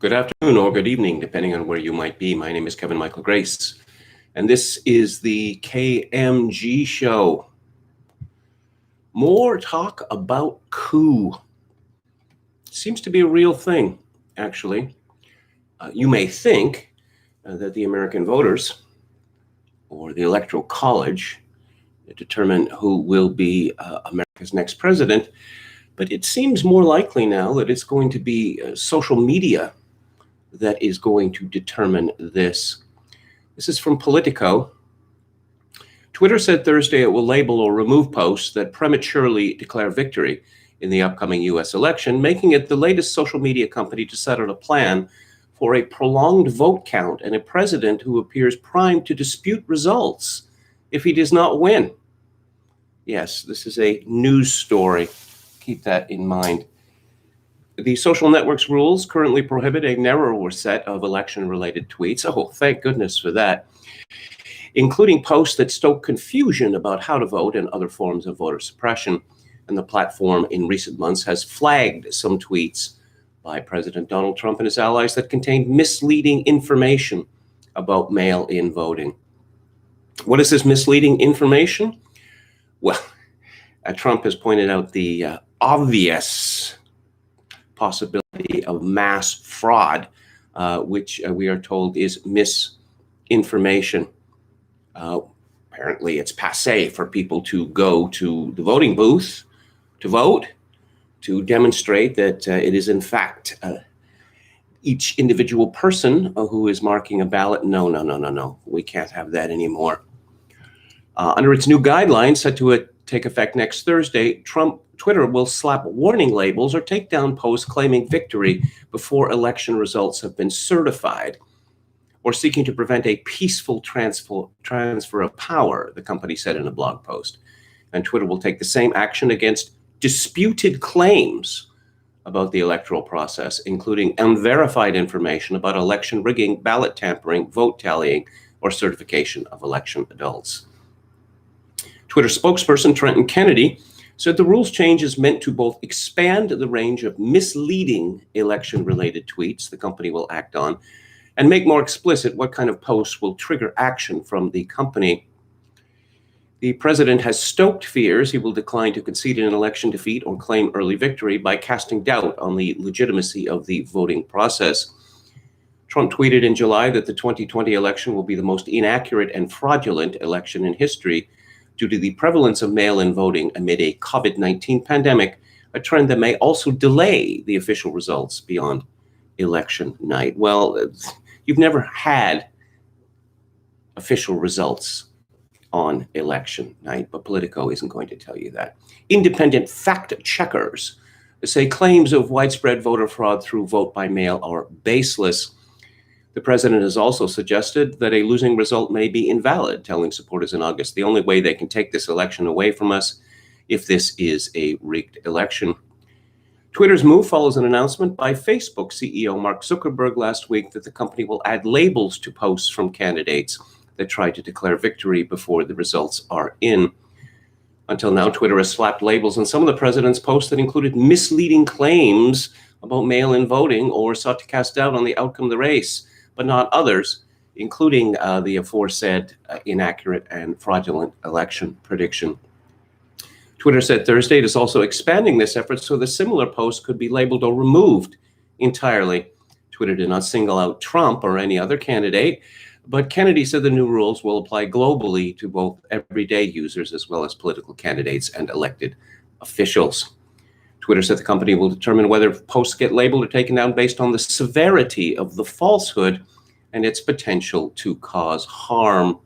Good afternoon or good evening, depending on where you might be. My name is Kevin Michael Grace, and this is the KMG show. More talk about coup. Seems to be a real thing, actually. You may think that the American voters or the Electoral College determine who will be America's next president, but it seems more likely now that it's going to be social media that is going to determine this. This is from Politico. Twitter said Thursday it will label or remove posts that prematurely declare victory in the upcoming U.S. election, making it the latest social media company to set out a plan for a prolonged vote count and a president who appears primed to dispute results if he does not win. Yes, this is a news story. Keep that in mind. The social network's rules currently prohibit a narrower set of election-related tweets. Oh, thank goodness for that. Including posts that stoke confusion about how to vote and other forms of voter suppression. And the platform in recent months has flagged some tweets by President Donald Trump and his allies that contained misleading information about mail-in voting. What is this misleading information? Well, Trump has pointed out the obvious possibility of mass fraud, which we are told is misinformation. Apparently, it's passé for people to go to the voting booth to vote, to demonstrate that it is, in fact, each individual person who is marking a ballot. No. We can't have that anymore. Under its new guidelines set to take effect next Thursday, Twitter will slap warning labels or take down posts claiming victory before election results have been certified, or seeking to prevent a peaceful transfer of power, the company said in a blog post. And Twitter will take the same action against disputed claims about the electoral process, including unverified information about election rigging, ballot tampering, vote tallying, or certification of election adults. Twitter spokesperson Trenton Kennedy said the rules change is meant to both expand the range of misleading election-related tweets the company will act on and make more explicit what kind of posts will trigger action from the company. The president has stoked fears he will decline to concede an election defeat or claim early victory by casting doubt on the legitimacy of the voting process. Trump tweeted in July that the 2020 election will be the most inaccurate and fraudulent election in history due to the prevalence of mail-in voting amid a COVID-19 pandemic, a trend that may also delay the official results beyond election night. Well, you've never had official results on election night, but Politico isn't going to tell you that. Independent fact checkers say claims of widespread voter fraud through vote by mail are baseless. The president has also suggested that a losing result may be invalid, telling supporters in August the only way they can take this election away from us if this is a rigged election. Twitter's move follows an announcement by Facebook CEO Mark Zuckerberg last week that the company will add labels to posts from candidates that try to declare victory before the results are in. Until now, Twitter has slapped labels on some of the president's posts that included misleading claims about mail-in voting or sought to cast doubt on the outcome of the race, but not others, including the aforesaid inaccurate and fraudulent election prediction. Twitter said Thursday it is also expanding this effort so that similar posts could be labeled or removed entirely. Twitter did not single out Trump or any other candidate, but Kennedy said the new rules will apply globally to both everyday users as well as political candidates and elected officials. Twitter said the company will determine whether posts get labeled or taken down based on the severity of the falsehood and its potential to cause harm.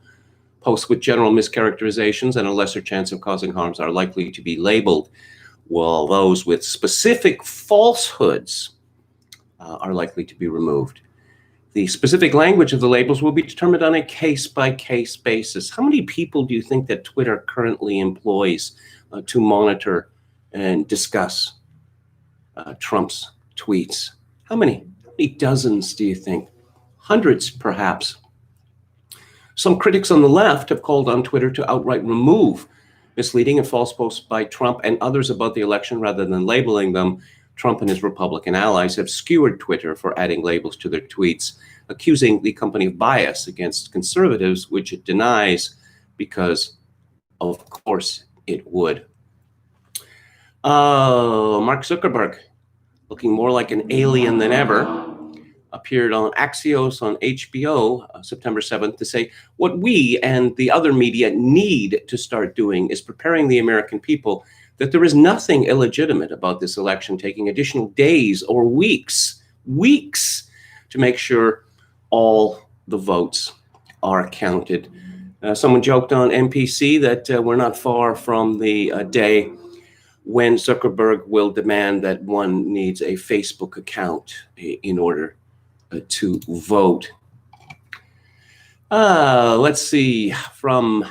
Posts with general mischaracterizations and a lesser chance of causing harms are likely to be labeled, while those with specific falsehoods are likely to be removed. The specific language of the labels will be determined on a case-by-case basis. How many people do you think that Twitter currently employs to monitor and discuss Trump's tweets? How many? How many dozens do you think? Hundreds, perhaps. Some critics on the left have called on Twitter to outright remove misleading and false posts by Trump and others about the election rather than labeling them. Trump and his Republican allies have skewered Twitter for adding labels to their tweets, accusing the company of bias against conservatives, which it denies because, of course, it would. Mark Zuckerberg, looking more like an alien than ever, appeared on Axios on HBO September 7th to say, what we and the other media need to start doing is preparing the American people that there is nothing illegitimate about this election taking additional days or weeks to make sure all the votes are counted. Someone joked on NPC that we're not far from the day when Zuckerberg will demand that one needs a Facebook account in order to vote. Let's see, from,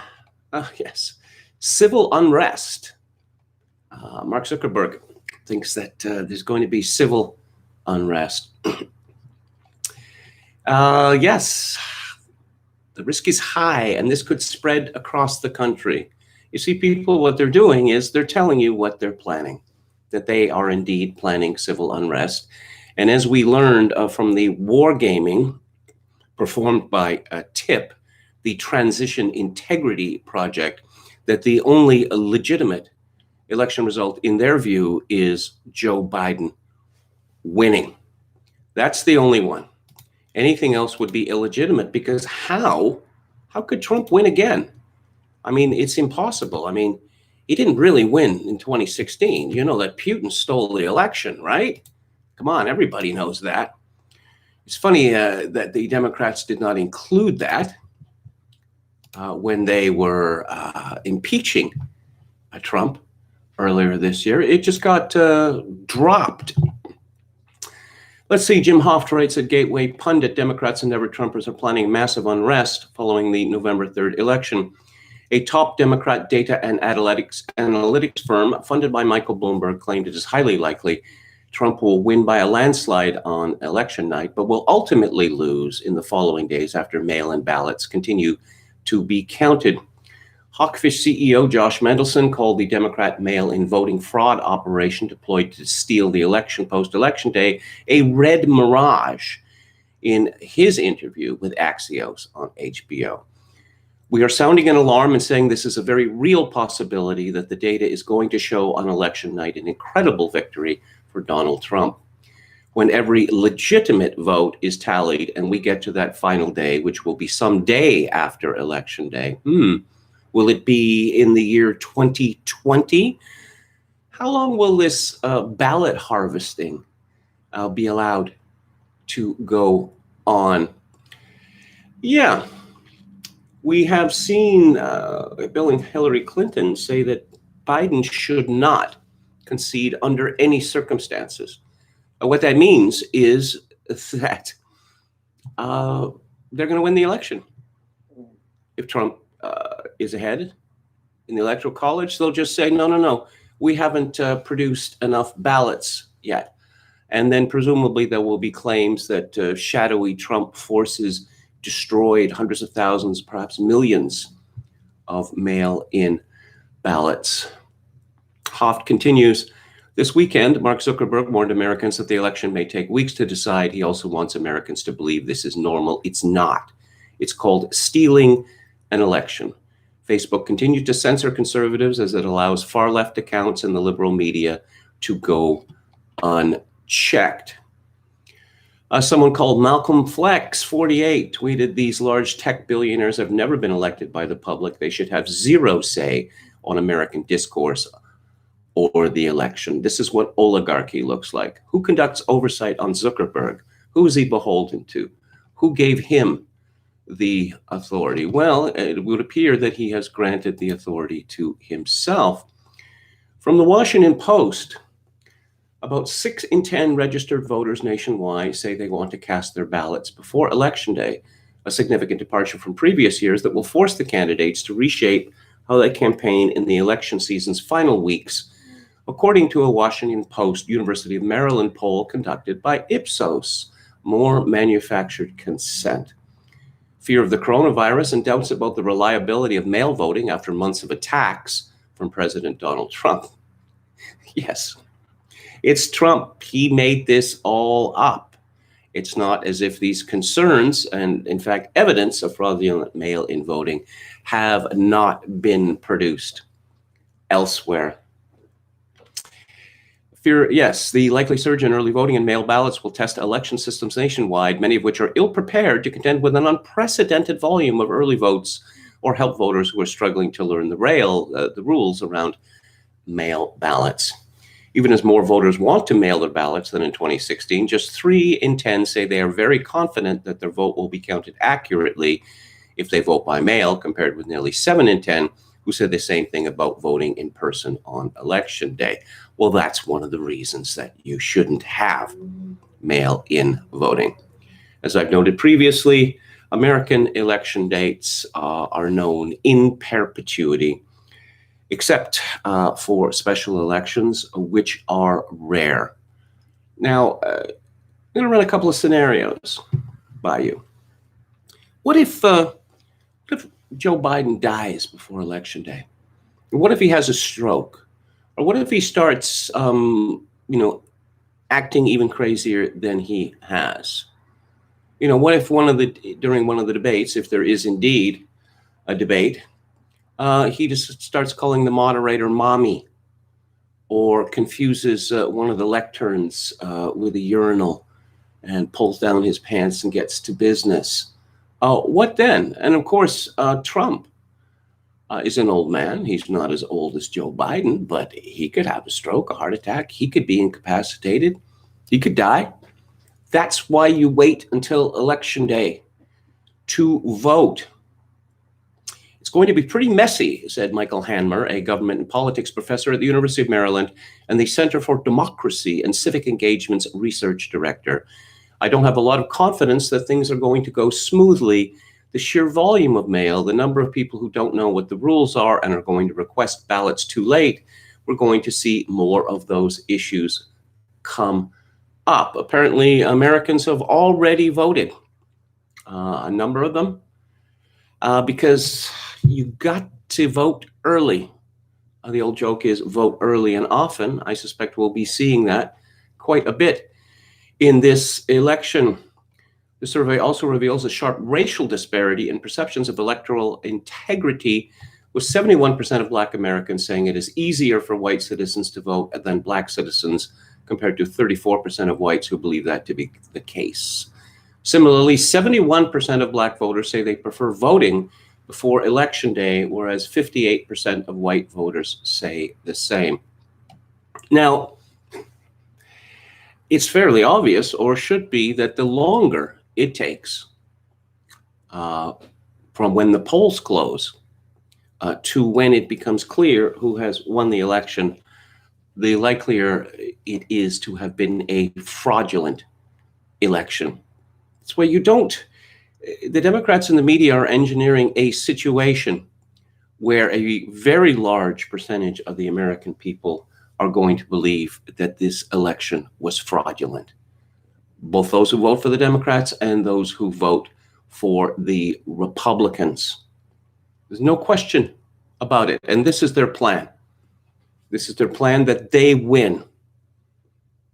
civil unrest. Mark Zuckerberg thinks that there's going to be civil unrest. Yes, the risk is high, and this could spread across the country. You see, people, what they're doing is they're telling you what they're planning, that they are indeed planning civil unrest. And as we learned from the wargaming performed by TIP, the Transition Integrity Project, that the only legitimate election result in their view is Joe Biden winning. That's the only one. Anything else would be illegitimate, because how could Trump win again? I mean, it's impossible. I mean, he didn't really win in 2016. You know that Putin stole the election, right? Come on, everybody knows that. It's funny that the Democrats did not include that when they were impeaching Trump earlier this year. It just got dropped. Let's see, Jim Hoft writes at Gateway Pundit, Democrats and Never Trumpers are planning massive unrest following the November 3rd election. A top Democrat data and analytics firm funded by Michael Bloomberg claimed it is highly likely Trump will win by a landslide on election night, but will ultimately lose in the following days after mail-in ballots continue to be counted. Hawkfish CEO Josh Mendelson called the Democrat mail-in voting fraud operation deployed to steal the election post-election day a red mirage in his interview with Axios on HBO. We are sounding an alarm and saying this is a very real possibility that the data is going to show on election night an incredible victory for Donald Trump. When every legitimate vote is tallied and we get to that final day, which will be some day after election day, will it be in the year 2020? How long will this ballot harvesting be allowed to go on? Yeah, we have seen Bill and Hillary Clinton say that Biden should not concede under any circumstances. What that means is that they're going to win the election. If Trump is ahead in the Electoral College, they'll just say, no, we haven't produced enough ballots yet. And then presumably there will be claims that shadowy Trump forces destroyed hundreds of thousands, perhaps millions of mail-in ballots. Hoft continues, this weekend, Mark Zuckerberg warned Americans that the election may take weeks to decide. He also wants Americans to believe this is normal. It's not. It's called stealing an election. Facebook continued to censor conservatives as it allows far-left accounts in the liberal media to go unchecked. Someone called Malcolm Flex, 48, tweeted, these large tech billionaires have never been elected by the public. They should have zero say on American discourse or the election. This is what oligarchy looks like. Who conducts oversight on Zuckerberg? Who is he beholden to? Who gave him the authority? Well, it would appear that he has granted the authority to himself. From the Washington Post, about 6 in 10 registered voters nationwide say they want to cast their ballots before Election Day, a significant departure from previous years that will force the candidates to reshape how they campaign in the election season's final weeks, according to a Washington Post University of Maryland poll conducted by Ipsos, more manufactured consent. Fear of the coronavirus and doubts about the reliability of mail voting after months of attacks from President Donald Trump. Yes. It's Trump. He made this all up. It's not as if these concerns and, in fact, evidence of fraudulent mail-in voting have not been produced elsewhere. Yes, the likely surge in early voting and mail ballots will test election systems nationwide, many of which are ill-prepared to contend with an unprecedented volume of early votes or help voters who are struggling to learn the rules around mail ballots. Even as more voters want to mail their ballots than in 2016, just 3 in 10 say they are very confident that their vote will be counted accurately if they vote by mail, compared with nearly 7 in 10 who said the same thing about voting in person on election day. Well, that's one of the reasons that you shouldn't have mail-in voting. As I've noted previously, American election dates are known in perpetuity, except for special elections, which are rare. Now, I'm going to run a couple of scenarios by you. What if Joe Biden dies before Election Day? What if he has a stroke? Or what if he starts, acting even crazier than he has? What if during one of the debates, if there is indeed a debate, he just starts calling the moderator mommy, or confuses one of the lecterns with a urinal and pulls down his pants and gets to business? What then? And of course, Trump is an old man. He's not as old as Joe Biden, but he could have a stroke, a heart attack. He could be incapacitated. He could die. That's why you wait until Election Day to vote. It's going to be pretty messy, said Michael Hanmer, a government and politics professor at the University of Maryland and the Center for Democracy and Civic Engagement's research director. I don't have a lot of confidence that things are going to go smoothly. The sheer volume of mail, the number of people who don't know what the rules are and are going to request ballots too late, we're going to see more of those issues come up. Apparently, Americans have already voted, a number of them, because you got to vote early. The old joke is vote early and often. I suspect we'll be seeing that quite a bit in this election. The survey also reveals a sharp racial disparity in perceptions of electoral integrity, with 71% of Black Americans saying it is easier for white citizens to vote than Black citizens, compared to 34% of whites who believe that to be the case. Similarly, 71% of Black voters say they prefer voting before Election Day, whereas 58% of white voters say the same. Now, it's fairly obvious, or should be, that the longer it takes from when the polls close to when it becomes clear who has won the election, the likelier it is to have been a fraudulent election. That's why the Democrats and the media are engineering a situation where a very large percentage of the American people are going to believe that this election was fraudulent. Both those who vote for the Democrats and those who vote for the Republicans. There's no question about it. And this is their plan. This is their plan, that they win.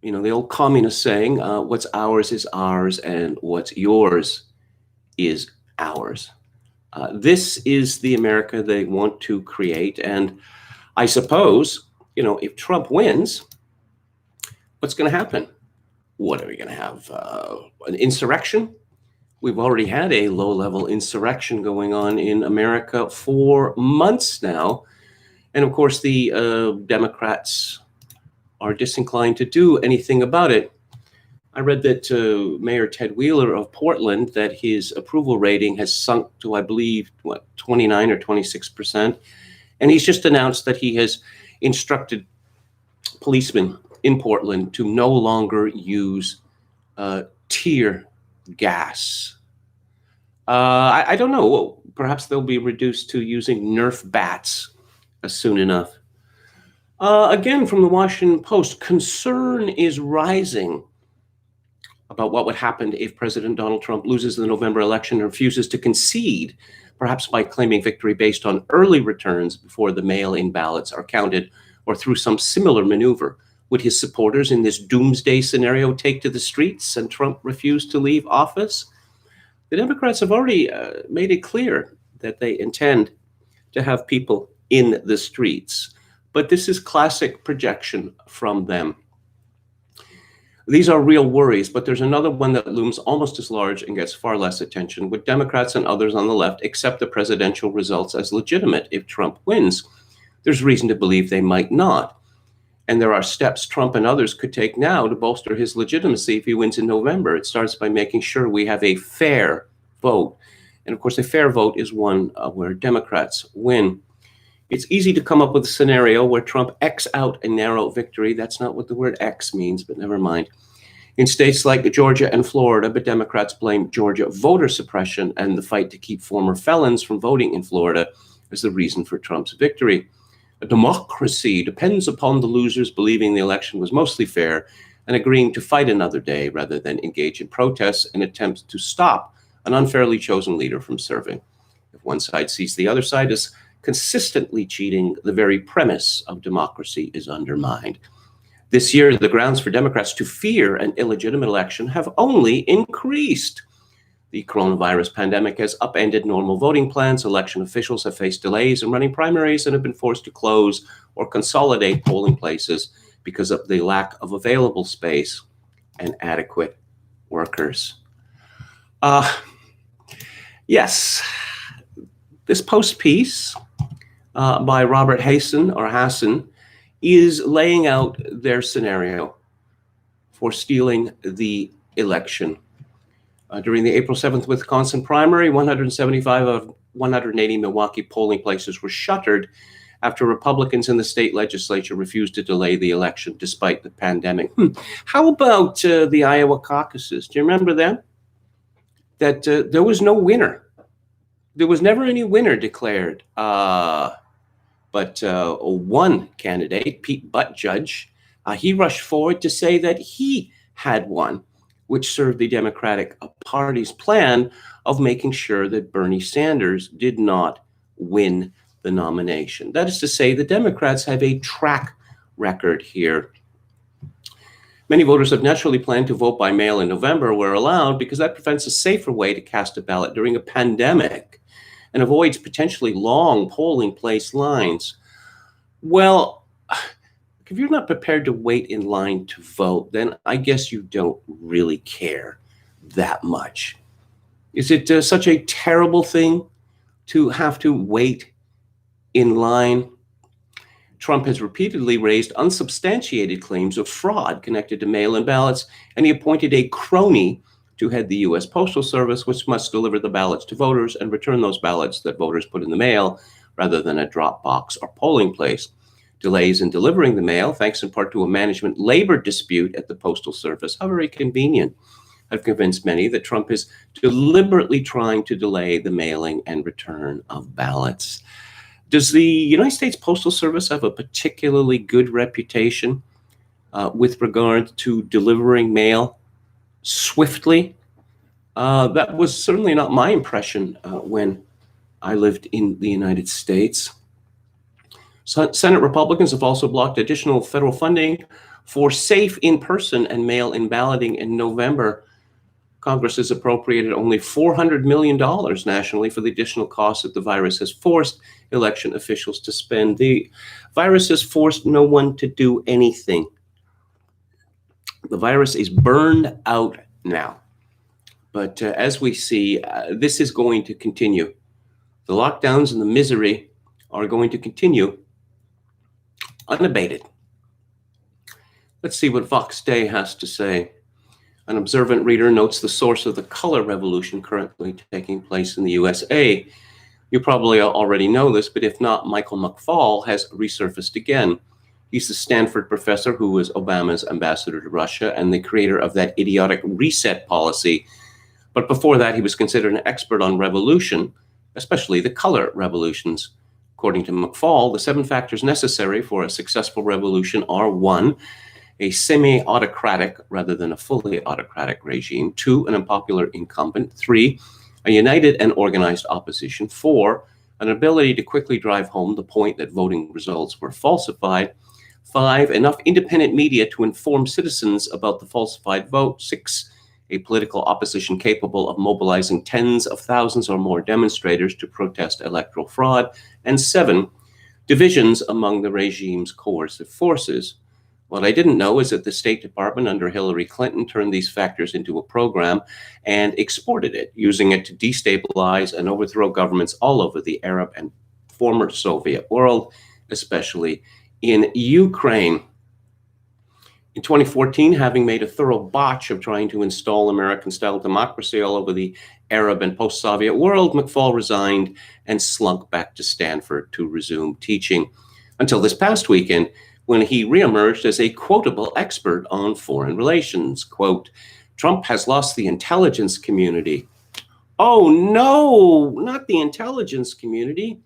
The old communist saying, what's ours is ours and what's yours is ours. This is the America they want to create. And I suppose, if Trump wins, what's going to happen? What are we going to have? An insurrection? We've already had a low-level insurrection going on in America for months now. And of course, the Democrats are disinclined to do anything about it. I read that Mayor Ted Wheeler of Portland, that his approval rating has sunk to, I believe, 29 or 26%. And he's just announced that he has instructed policemen in Portland to no longer use tear gas. I don't know. Well, perhaps they'll be reduced to using Nerf bats soon enough. Again, from the Washington Post, concern is rising about what would happen if President Donald Trump loses the November election and refuses to concede, perhaps by claiming victory based on early returns before the mail-in ballots are counted, or through some similar maneuver Would his supporters in this doomsday scenario take to the streets and Trump refuse to leave office? The Democrats have already made it clear that they intend to have people in the streets. But this is classic projection from them. These are real worries, but there's another one that looms almost as large and gets far less attention. Would Democrats and others on the left accept the presidential results as legitimate if Trump wins? There's reason to believe they might not. And there are steps Trump and others could take now to bolster his legitimacy if he wins in November. It starts by making sure we have a fair vote. And of course, a fair vote is one where Democrats win. It's easy to come up with a scenario where Trump X out a narrow victory. That's not what the word X means, but never mind. In states like Georgia and Florida, but Democrats blame Georgia voter suppression and the fight to keep former felons from voting in Florida as the reason for Trump's victory. A democracy depends upon the losers believing the election was mostly fair and agreeing to fight another day rather than engage in protests and attempts to stop an unfairly chosen leader from serving. If one side sees the other side as consistently cheating, the very premise of democracy is undermined. This year, the grounds for Democrats to fear an illegitimate election have only increased. The coronavirus pandemic has upended normal voting plans. Election officials have faced delays in running primaries and have been forced to close or consolidate polling places because of the lack of available space and adequate workers. Yes, this post piece by Robert Hassan is laying out their scenario for stealing the election. During the April 7th Wisconsin primary, 175 of 180 Milwaukee polling places were shuttered after Republicans in the state legislature refused to delay the election despite the pandemic. How about the Iowa caucuses? Do you remember them? That there was no winner. There was never any winner declared. But one candidate, Pete Buttigieg, he rushed forward to say that he had won, which served the Democratic Party's plan of making sure that Bernie Sanders did not win the nomination. That is to say, the Democrats have a track record here. Many voters have naturally planned to vote by mail in November where allowed because that prevents a safer way to cast a ballot during a pandemic and avoids potentially long polling place lines. Well, if you're not prepared to wait in line to vote, then I guess you don't really care that much. Is it such a terrible thing to have to wait in line? Trump has repeatedly raised unsubstantiated claims of fraud connected to mail-in ballots, and he appointed a crony to head the U.S. Postal Service, which must deliver the ballots to voters and return those ballots that voters put in the mail rather than a drop box or polling place. Delays in delivering the mail, thanks in part to a management labor dispute at the Postal Service, how very convenient, have convinced many that Trump is deliberately trying to delay the mailing and return of ballots. Does the United States Postal Service have a particularly good reputation with regard to delivering mail swiftly? That was certainly not my impression when I lived in the United States. Senate Republicans have also blocked additional federal funding for safe in-person and mail-in balloting in November. Congress has appropriated only $400 million nationally for the additional costs that the virus has forced election officials to spend. The virus has forced no one to do anything. The virus is burned out now. But as we see, this is going to continue. The lockdowns and the misery are going to continue unabated. Let's see what Vox Day has to say. An observant reader notes the source of the color revolution currently taking place in the USA. You probably already know this, but if not, Michael McFaul has resurfaced again. He's the Stanford professor who was Obama's ambassador to Russia and the creator of that idiotic reset policy. But before that, he was considered an expert on revolution, especially the color revolutions. According to McFaul, the 7 factors necessary for a successful revolution are: 1, a semi-autocratic rather than a fully autocratic regime; 2, an unpopular incumbent; 3, a united and organized opposition; 4, an ability to quickly drive home the point that voting results were falsified; 5, enough independent media to inform citizens about the falsified vote. 6, a political opposition capable of mobilizing tens of thousands or more demonstrators to protest electoral fraud. And 7, divisions among the regime's coercive forces. What I didn't know is that the State Department under Hillary Clinton turned these factors into a program and exported it, using it to destabilize and overthrow governments all over the Arab and former Soviet world, especially in Ukraine. In 2014, having made a thorough botch of trying to install American-style democracy all over the Arab and post-Soviet world, McFaul resigned and slunk back to Stanford to resume teaching, until this past weekend, when he reemerged as a quotable expert on foreign relations. Quote, "Trump has lost the intelligence community." Oh no, not the intelligence community.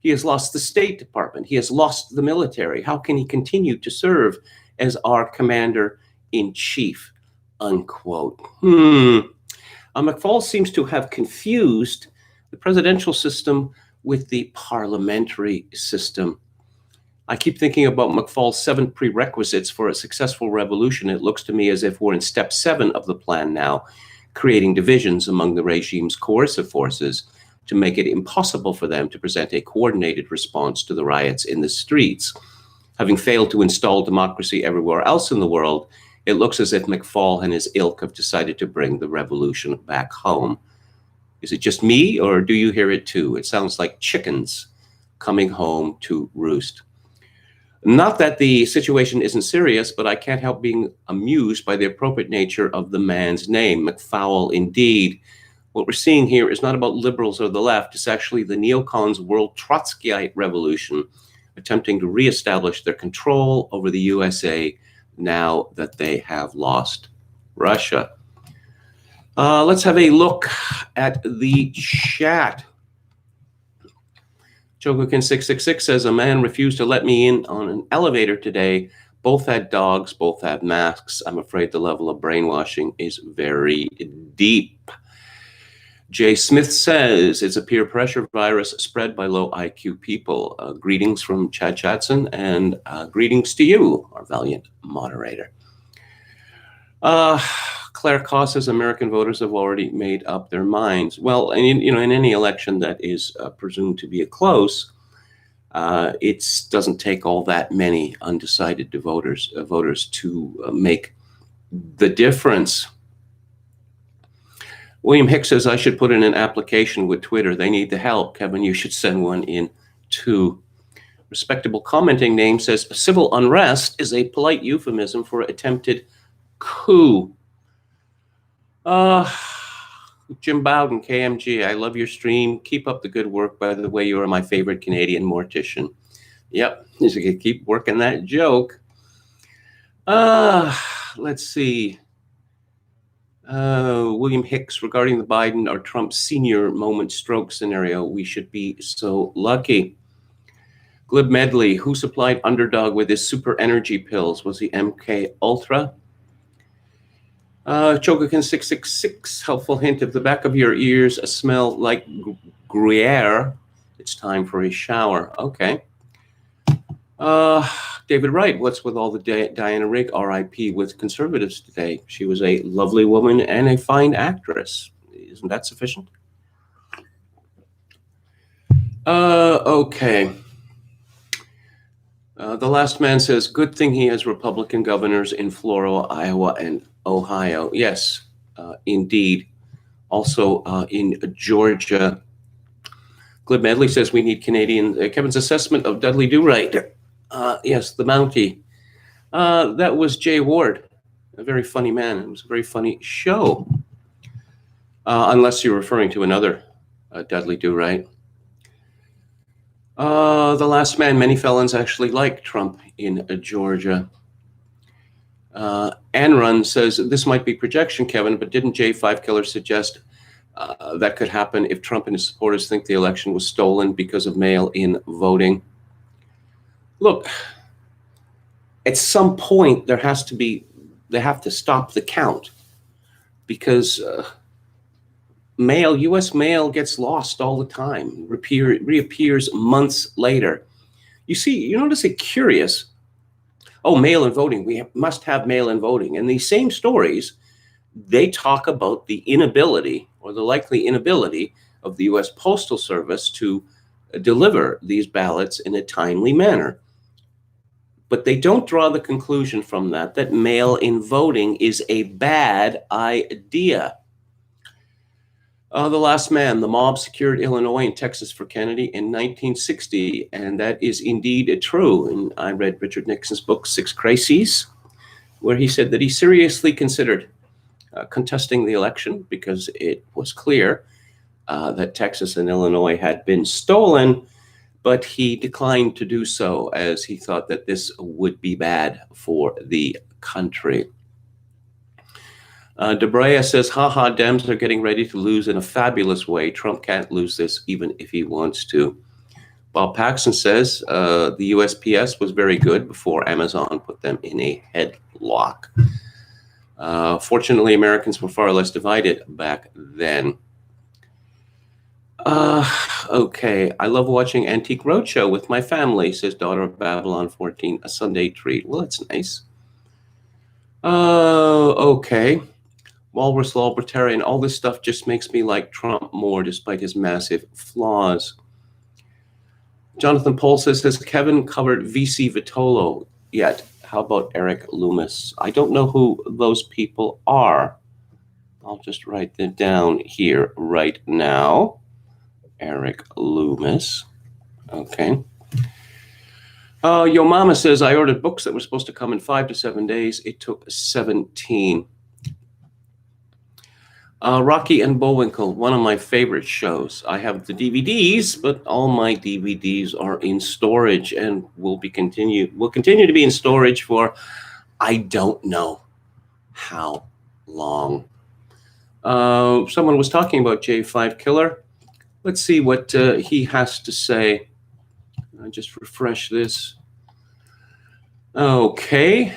He has lost the State Department. He has lost the military. How can he continue to serve as our commander-in-chief? Unquote. McFaul seems to have confused the presidential system with the parliamentary system. I keep thinking about McFaul's 7 prerequisites for a successful revolution. It looks to me as if we're in step 7 of the plan now, creating divisions among the regime's coercive forces to make it impossible for them to present a coordinated response to the riots in the streets. Having failed to install democracy everywhere else in the world, it looks as if McFaul and his ilk have decided to bring the revolution back home. Is it just me, or do you hear it too? It sounds like chickens coming home to roost. Not that the situation isn't serious, but I can't help being amused by the appropriate nature of the man's name, McFaul indeed. What we're seeing here is not about liberals or the left. It's actually the neocons' world Trotskyite revolution, attempting to reestablish their control over the USA now that they have lost Russia. Let's have a look at the chat. Chogokin666 says, a man refused to let me in on an elevator today. Both had dogs, both had masks. I'm afraid the level of brainwashing is very deep. Jay Smith says, it's a peer pressure virus spread by low IQ people. Greetings from Chad Chadson, and greetings to you, our valiant moderator. Claire Koss says American voters have already made up their minds. Well, in any election that is presumed to be a close, it doesn't take all that many undecided voters to make the difference. William Hicks says I should put in an application with Twitter. They need the help. Kevin, you should send one in too. Respectable commenting name says civil unrest is a polite euphemism for attempted coup. Jim Bowden, KMG, I love your stream. Keep up the good work. By the way, you are my favorite Canadian mortician. Yep, you should keep working that joke. Let's see. William Hicks, regarding the Biden or Trump senior moment stroke scenario, we should be so lucky. Glib Medley, who supplied Underdog with his super energy pills? Was he MK Ultra? Chogokin666, helpful hint, if the back of your ears smell like Gruyere, it's time for a shower. Okay. David Wright, what's with all the Diana Rigg RIP with conservatives today? She was a lovely woman and a fine actress. Isn't that sufficient? Okay. The last man says, good thing he has Republican governors in Florida, Iowa, and Ohio. Yes, indeed. Also in Georgia. Glib Medley says we need Canadian. Kevin's assessment of Dudley Do-Right. Yes, the Mountie. That was Jay Ward, a very funny man. It was a very funny show. Unless you're referring to another Dudley Do-Right. The last man, many felons actually like Trump in Georgia. Anrun says, this might be projection, Kevin, but didn't J5 Killer suggest that could happen if Trump and his supporters think the election was stolen because of mail-in voting? Look, at some point they have to stop the count, because U.S. mail gets lost all the time, reappears months later. You notice it curious. oh, mail-in voting, must have mail-in voting. And these same stories, they talk about the inability or the likely inability of the US Postal Service to deliver these ballots in a timely manner. But they don't draw the conclusion from that mail-in voting is a bad idea. The Last Man, the mob secured Illinois and Texas for Kennedy in 1960, and that is indeed true. And I read Richard Nixon's book, Six Crises, where he said that he seriously considered contesting the election because it was clear that Texas and Illinois had been stolen, but he declined to do so as he thought that this would be bad for the country. Debrea says, haha, Dems are getting ready to lose in a fabulous way. Trump can't lose this even if he wants to. Bob Paxson says the USPS was very good before Amazon put them in a headlock. Fortunately, Americans were far less divided back then. Okay, I love watching Antique Roadshow with my family, says Daughter of Babylon 14, a Sunday treat. Well, that's nice. Okay. Walrus Law, Libertarian, all this stuff just makes me like Trump more despite his massive flaws. Jonathan Pohl says, has Kevin covered VC Vitolo yet? How about Eric Loomis? I don't know who those people are. I'll just write them down here right now. Eric Loomis. Okay. Yo Mama says, I ordered books that were supposed to come in 5 to 7 days. It took 17. Rocky and Bullwinkle, one of my favorite shows. I have the DVDs, but all my DVDs are in storage and will continue to be in storage for I don't know how long. Someone was talking about J5 Killer. Let's see what he has to say. I'll just refresh this. Okay.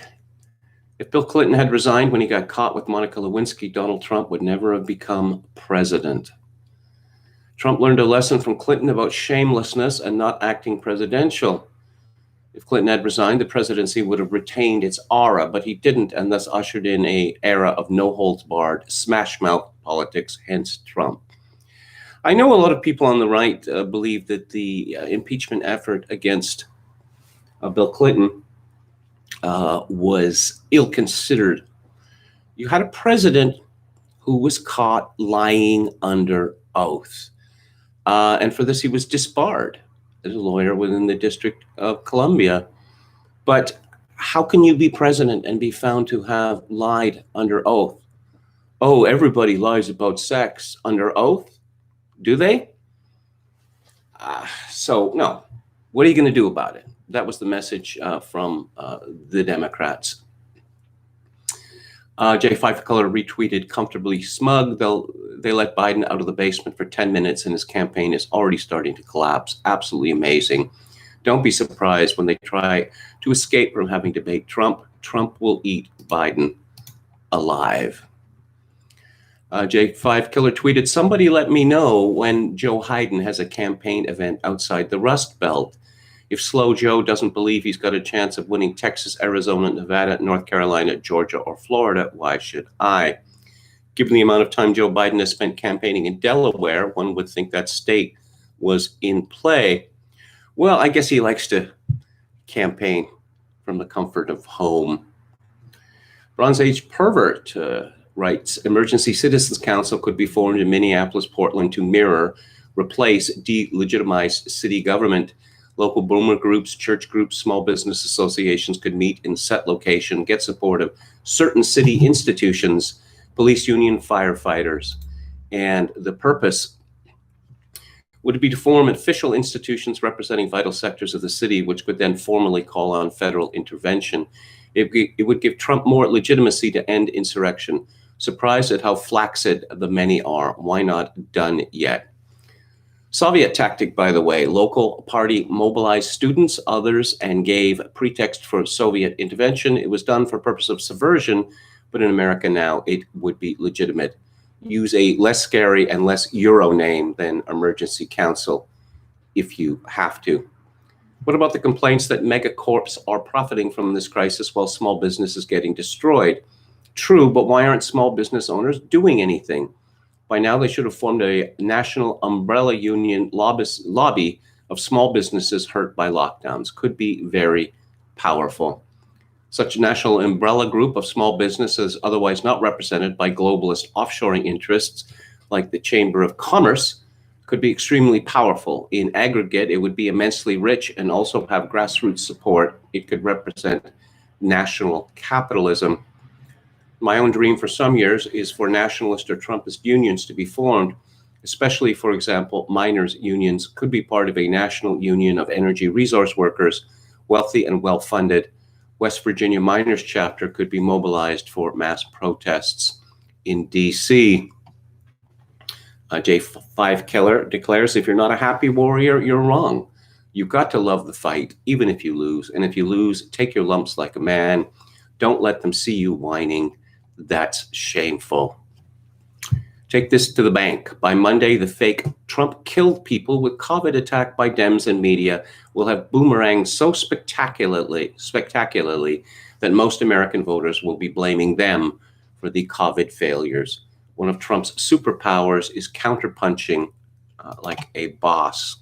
If Bill Clinton had resigned when he got caught with Monica Lewinsky, Donald Trump would never have become president. Trump learned a lesson from Clinton about shamelessness and not acting presidential. If Clinton had resigned, the presidency would have retained its aura, but he didn't, and thus ushered in an era of no-holds-barred, smash-mouth politics, hence Trump. I know a lot of people on the right believe that the impeachment effort against Bill Clinton was ill-considered. You had a president who was caught lying under oath. And for this, he was disbarred as a lawyer within the District of Columbia. But how can you be president and be found to have lied under oath? Oh, everybody lies about sex under oath. Do they? So, no. What are you going to do about it? That was the message from the Democrats. J5 Color retweeted, comfortably smug. They let Biden out of the basement for 10 minutes and his campaign is already starting to collapse. Absolutely amazing. Don't be surprised when they try to escape from having to debate Trump. Trump will eat Biden alive. J5 Killer tweeted, somebody let me know when Joe Biden has a campaign event outside the Rust Belt. If Slow Joe doesn't believe he's got a chance of winning Texas, Arizona, Nevada, North Carolina, Georgia, or Florida, why should I? Given the amount of time Joe Biden has spent campaigning in Delaware, one would think that state was in play. Well, I guess he likes to campaign from the comfort of home. Bronze Age Pervert writes, Emergency Citizens Council could be formed in Minneapolis, Portland to replace delegitimized city government. Local boomer groups, church groups, small business associations could meet in set location, get support of certain city institutions, police union, firefighters. And the purpose would be to form official institutions representing vital sectors of the city, which could then formally call on federal intervention. It would give Trump more legitimacy to end insurrection. Surprised at how flaccid the many are. Why not done yet? Soviet tactic, by the way. Local party mobilized students, others, and gave pretext for Soviet intervention. It was done for purpose of subversion, but in America now it would be legitimate. Use a less scary and less Euro name than Emergency Council if you have to. What about the complaints that megacorps are profiting from this crisis while small business is getting destroyed? True, but why aren't small business owners doing anything? By now, they should have formed a national umbrella union lobby of small businesses hurt by lockdowns. Could be very powerful. Such a national umbrella group of small businesses otherwise not represented by globalist offshoring interests like the Chamber of Commerce could be extremely powerful. In aggregate, it would be immensely rich and also have grassroots support. It could represent national capitalism. My own dream for some years is for nationalist or Trumpist unions to be formed, especially, for example, miners' unions could be part of a national union of energy resource workers, wealthy and well-funded. West Virginia miners chapter could be mobilized for mass protests in D.C. J5 Keller declares, if you're not a happy warrior, you're wrong. You've got to love the fight, even if you lose. And if you lose, take your lumps like a man. Don't let them see you whining. That's shameful. Take this to the bank. By Monday, the fake Trump killed people with COVID attack by Dems and media will have boomeranged so spectacularly that most American voters will be blaming them for the COVID failures. One of Trump's superpowers is counterpunching like a boss.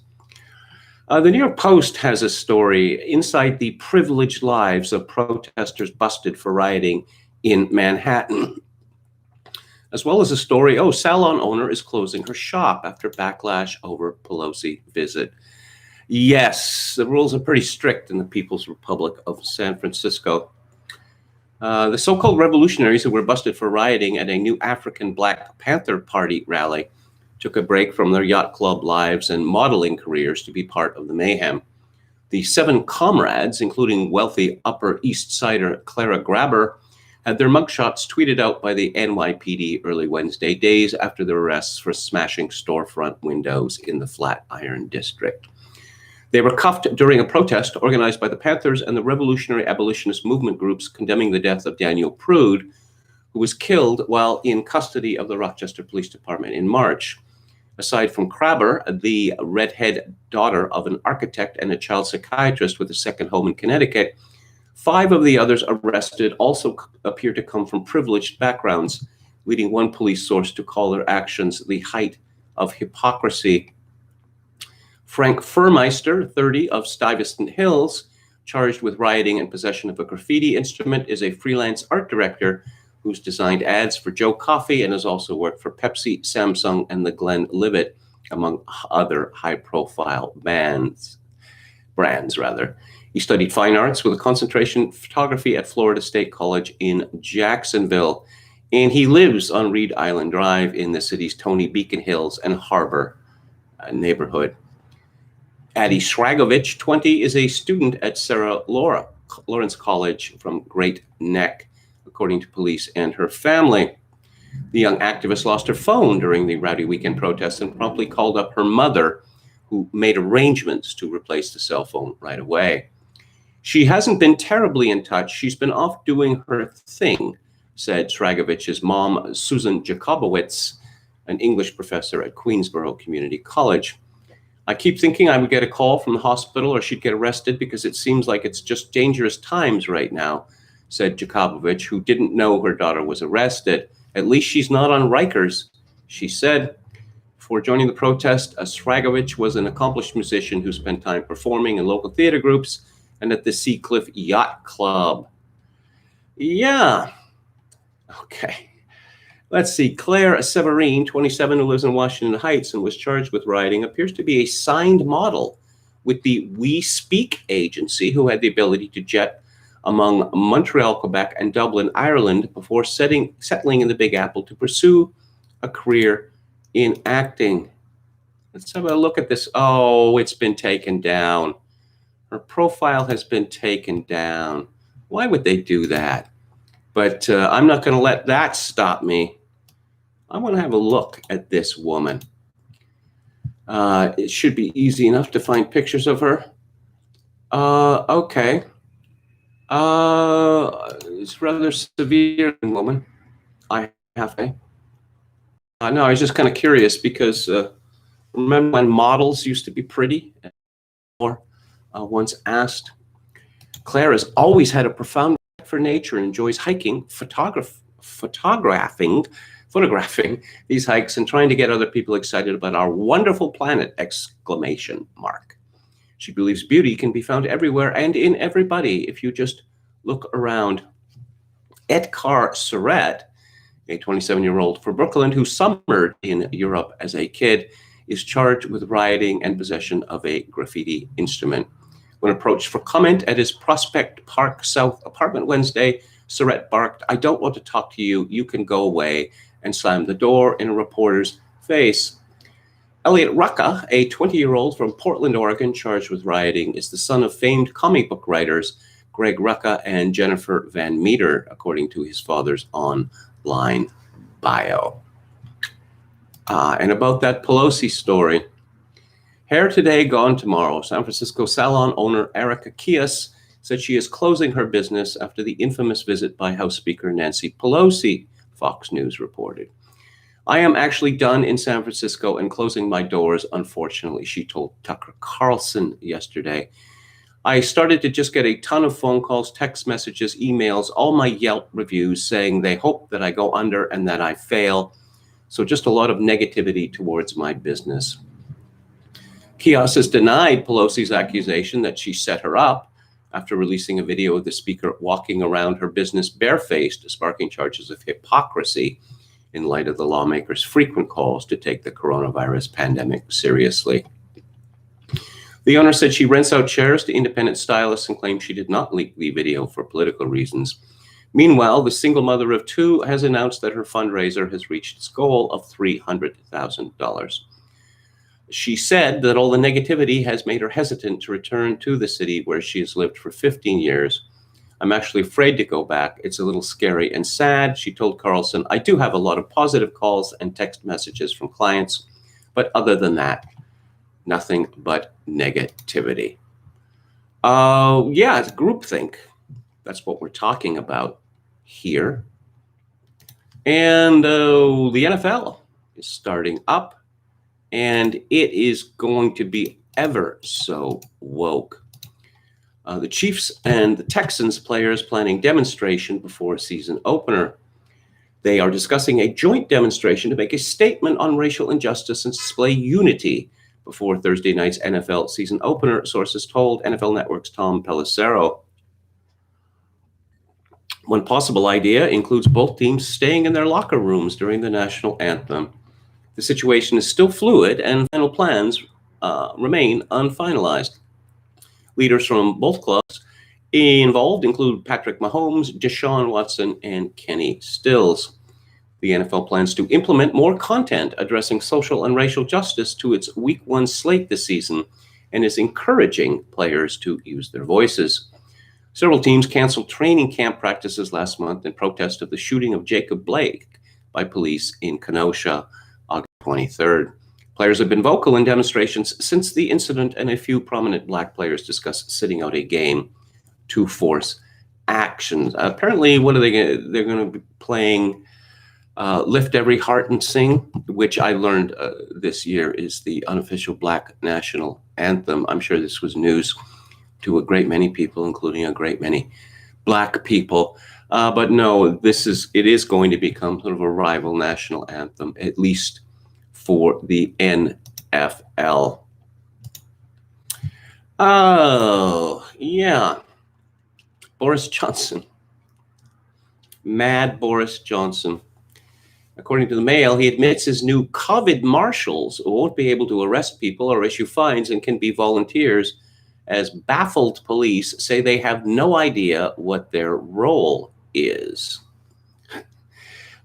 The New York Post has a story, Inside the Privileged Lives of Protesters Busted for Rioting in Manhattan, as well as a story, salon owner is closing her shop after backlash over Pelosi visit. Yes, the rules are pretty strict in the People's Republic of San Francisco. The so-called revolutionaries who were busted for rioting at a new African Black Panther Party rally took a break from their yacht club lives and modeling careers to be part of the mayhem. The 7 comrades, including wealthy Upper East Sider Clara Grabber, had their mugshots tweeted out by the NYPD early Wednesday, days after their arrests for smashing storefront windows in the Flatiron District. They were cuffed during a protest organized by the Panthers and the Revolutionary Abolitionist Movement groups condemning the death of Daniel Prude, who was killed while in custody of the Rochester Police Department in March. Aside from Crabber, the redhead daughter of an architect and a child psychiatrist with a second home in Connecticut, 5 of the others arrested also appear to come from privileged backgrounds, leading one police source to call their actions the height of hypocrisy. Frank Furmeister, 30, of Stuyvesant Hills, charged with rioting and possession of a graffiti instrument, is a freelance art director who's designed ads for Joe Coffee and has also worked for Pepsi, Samsung, and the Glenlivet, among other high-profile brands. He studied fine arts with a concentration in photography at Florida State College in Jacksonville, and he lives on Reed Island Drive in the city's Tony Beacon Hills and Harbor neighborhood. Addie Shragovich, 20, is a student at Sarah Lawrence College from Great Neck, according to police and her family. The young activist lost her phone during the rowdy weekend protests and promptly called up her mother, who made arrangements to replace the cell phone right away. She hasn't been terribly in touch. She's been off doing her thing, said Shragovich's mom, Susan Jakobowitz, an English professor at Queensborough Community College. I keep thinking I would get a call from the hospital or she'd get arrested because it seems like it's just dangerous times right now, said Jakobowicz, who didn't know her daughter was arrested. At least she's not on Rikers, she said. Before joining the protest, Shragovich was an accomplished musician who spent time performing in local theater groups and at the Seacliff Yacht Club. Yeah. Okay. Let's see. Claire Severine, 27, who lives in Washington Heights and was charged with rioting, appears to be a signed model with the We Speak agency, who had the ability to jet among Montreal, Quebec, and Dublin, Ireland, before settling in the Big Apple to pursue a career in acting. Let's have a look at this. Oh, it's been taken down. Her profile has been taken down. Why would they do that? But I'm not going to let that stop me. I want to have a look at this woman. It should be easy enough to find pictures of her. Okay. It's rather severe woman. I have to. No, I was just kind of curious because remember when models used to be pretty? Or once asked, Claire has always had a profound respect for nature and enjoys hiking, photographing these hikes and trying to get other people excited about our wonderful planet, exclamation mark. She believes beauty can be found everywhere and in everybody if you just look around. Edgar Surratt, a 27-year-old from Brooklyn who summered in Europe as a kid, is charged with rioting and possession of a graffiti instrument. When approached for comment at his Prospect Park South apartment Wednesday, Surratt barked, "I don't want to talk to you, you can go away," and slammed the door in a reporter's face. Elliot Rucka, a 20-year-old from Portland, Oregon, charged with rioting, is the son of famed comic book writers Greg Rucka and Jennifer Van Meter, according to his father's online bio. And about that Pelosi story, hair today, gone tomorrow. San Francisco salon owner Erica Kias said she is closing her business after the infamous visit by House Speaker Nancy Pelosi, Fox News reported. "I am actually done in San Francisco and closing my doors, unfortunately," she told Tucker Carlson yesterday. "I started to just get a ton of phone calls, text messages, emails, all my Yelp reviews saying they hope that I go under and that I fail. So just a lot of negativity towards my business." Kios has denied Pelosi's accusation that she set her up after releasing a video of the speaker walking around her business barefaced, sparking charges of hypocrisy in light of the lawmakers' frequent calls to take the coronavirus pandemic seriously. The owner said she rents out chairs to independent stylists and claims she did not leak the video for political reasons. Meanwhile, the single mother of two has announced that her fundraiser has reached its goal of $300,000. She said that all the negativity has made her hesitant to return to the city where she has lived for 15 years. "I'm actually afraid to go back. It's a little scary and sad," she told Carlson. "I do have a lot of positive calls and text messages from clients, but other than that, nothing but negativity." Yeah, it's groupthink. That's what we're talking about here. And the NFL is starting up, and it is going to be ever so woke. The Chiefs and the Texans players planning demonstration before a season opener. They are discussing a joint demonstration to make a statement on racial injustice and display unity before Thursday night's NFL season opener, sources told NFL Network's Tom Pelissero. One possible idea includes both teams staying in their locker rooms during the national anthem. The situation is still fluid and final plans remain unfinalized. Leaders from both clubs involved include Patrick Mahomes, Deshaun Watson, and Kenny Stills. The NFL plans to implement more content addressing social and racial justice to its Week 1 slate this season and is encouraging players to use their voices. Several teams canceled training camp practices last month in protest of the shooting of Jacob Blake by police in Kenosha, August 23rd. Players have been vocal in demonstrations since the incident, and a few prominent Black players discussed sitting out a game to force actions. Apparently, what are they going? They're going to be playing "Lift Every Heart and Sing," which I learned this year is the unofficial Black national anthem. I'm sure this was news to a great many people, including a great many Black people. But no, it is going to become sort of a rival national anthem, at least for the NFL. Oh, yeah. Boris Johnson. Mad Boris Johnson. According to the Mail, he admits his new COVID marshals won't be able to arrest people or issue fines and can be volunteers, as baffled police say they have no idea what their role is.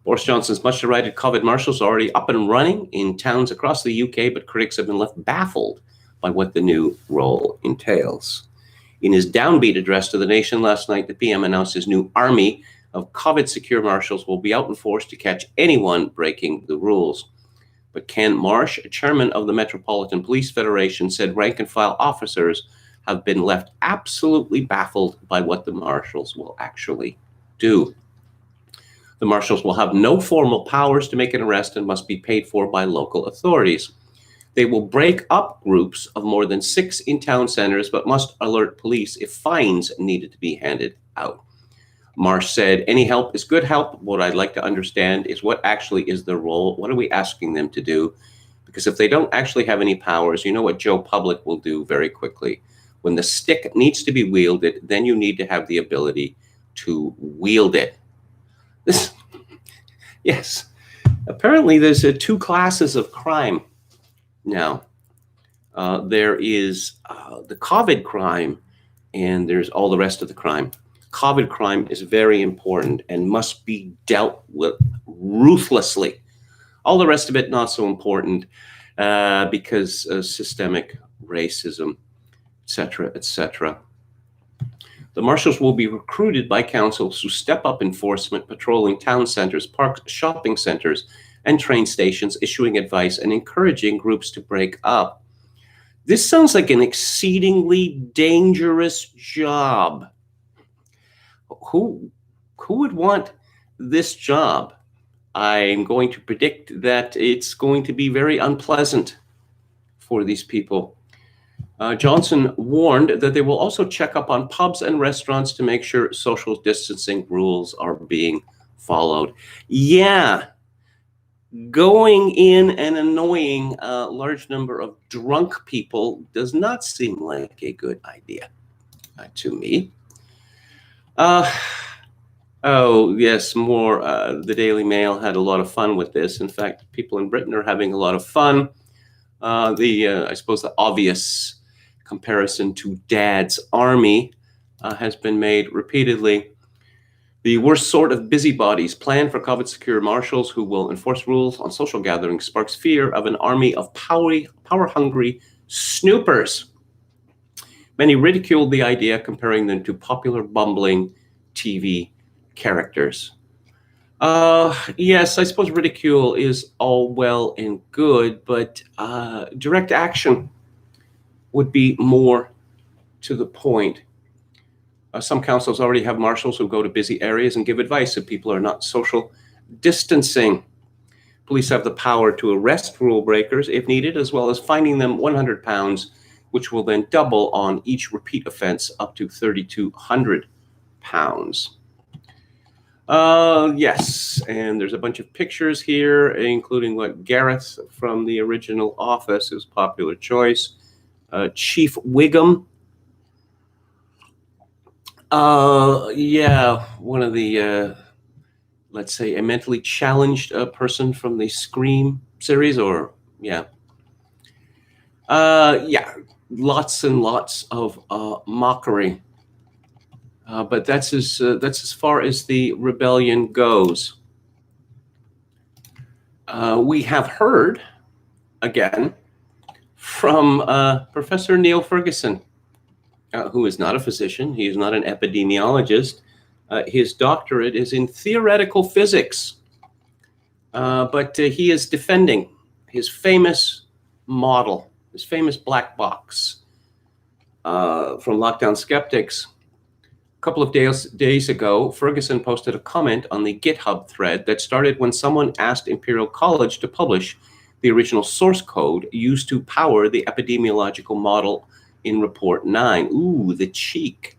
Boris Johnson's much derided COVID marshals are already up and running in towns across the UK, but critics have been left baffled by what the new role entails. In his downbeat address to the nation last night, the PM announced his new army of COVID-secure marshals will be out in force to catch anyone breaking the rules. But Ken Marsh, chairman of the Metropolitan Police Federation, said rank-and-file officers have been left absolutely baffled by what the marshals will actually do. The marshals will have no formal powers to make an arrest and must be paid for by local authorities. They will break up groups of more than 6 in town centers, but must alert police if fines needed to be handed out. Marsh said, any help is good help. What I'd like to understand is what actually is their role. What are we asking them to do? Because if they don't actually have any powers, you know what Joe Public will do very quickly. When the stick needs to be wielded, then you need to have the ability to wield it. Yes. Apparently, there's 2 classes of crime now. There is the COVID crime, and there's all the rest of the crime. COVID crime is very important and must be dealt with ruthlessly. All the rest of it, not so important because of systemic racism, etc., etc. The marshals will be recruited by councils to step up enforcement, patrolling town centers, parks, shopping centers, and train stations, issuing advice and encouraging groups to break up. This sounds like an exceedingly dangerous job. Who would want this job? I'm going to predict that it's going to be very unpleasant for these people. Johnson warned that they will also check up on pubs and restaurants to make sure social distancing rules are being followed. Yeah, going in and annoying a large number of drunk people does not seem like a good idea to me. Oh, yes, more. The Daily Mail had a lot of fun with this. In fact, people in Britain are having a lot of fun. I suppose the obvious comparison to Dad's Army has been made repeatedly. The worst sort of busybodies plan for COVID-secure marshals who will enforce rules on social gatherings sparks fear of an army of power-hungry snoopers. Many ridiculed the idea, comparing them to popular bumbling TV characters. Yes, I suppose ridicule is all well and good, but direct action would be more to the point. Some councils already have marshals who go to busy areas and give advice if people are not social distancing. Police have the power to arrest rule breakers if needed, as well as fining them £100, which will then double on each repeat offense up to £3,200. Yes, and there's a bunch of pictures here, including what Gareth from the original Office, his popular choice, Chief Wiggum. Yeah, one of the, let's say, a mentally challenged person from the Scream series, or yeah. Yeah, lots and lots of mockery. But that's as far as the rebellion goes. We have heard, again, from Professor Neil Ferguson, who is not a physician. He is not an epidemiologist. His doctorate is in theoretical physics. But he is defending his famous model, his famous black box from Lockdown Skeptics. A couple of days ago, Ferguson posted a comment on the GitHub thread that started when someone asked Imperial College to publish the original source code used to power the epidemiological model in Report 9. Ooh, the cheek.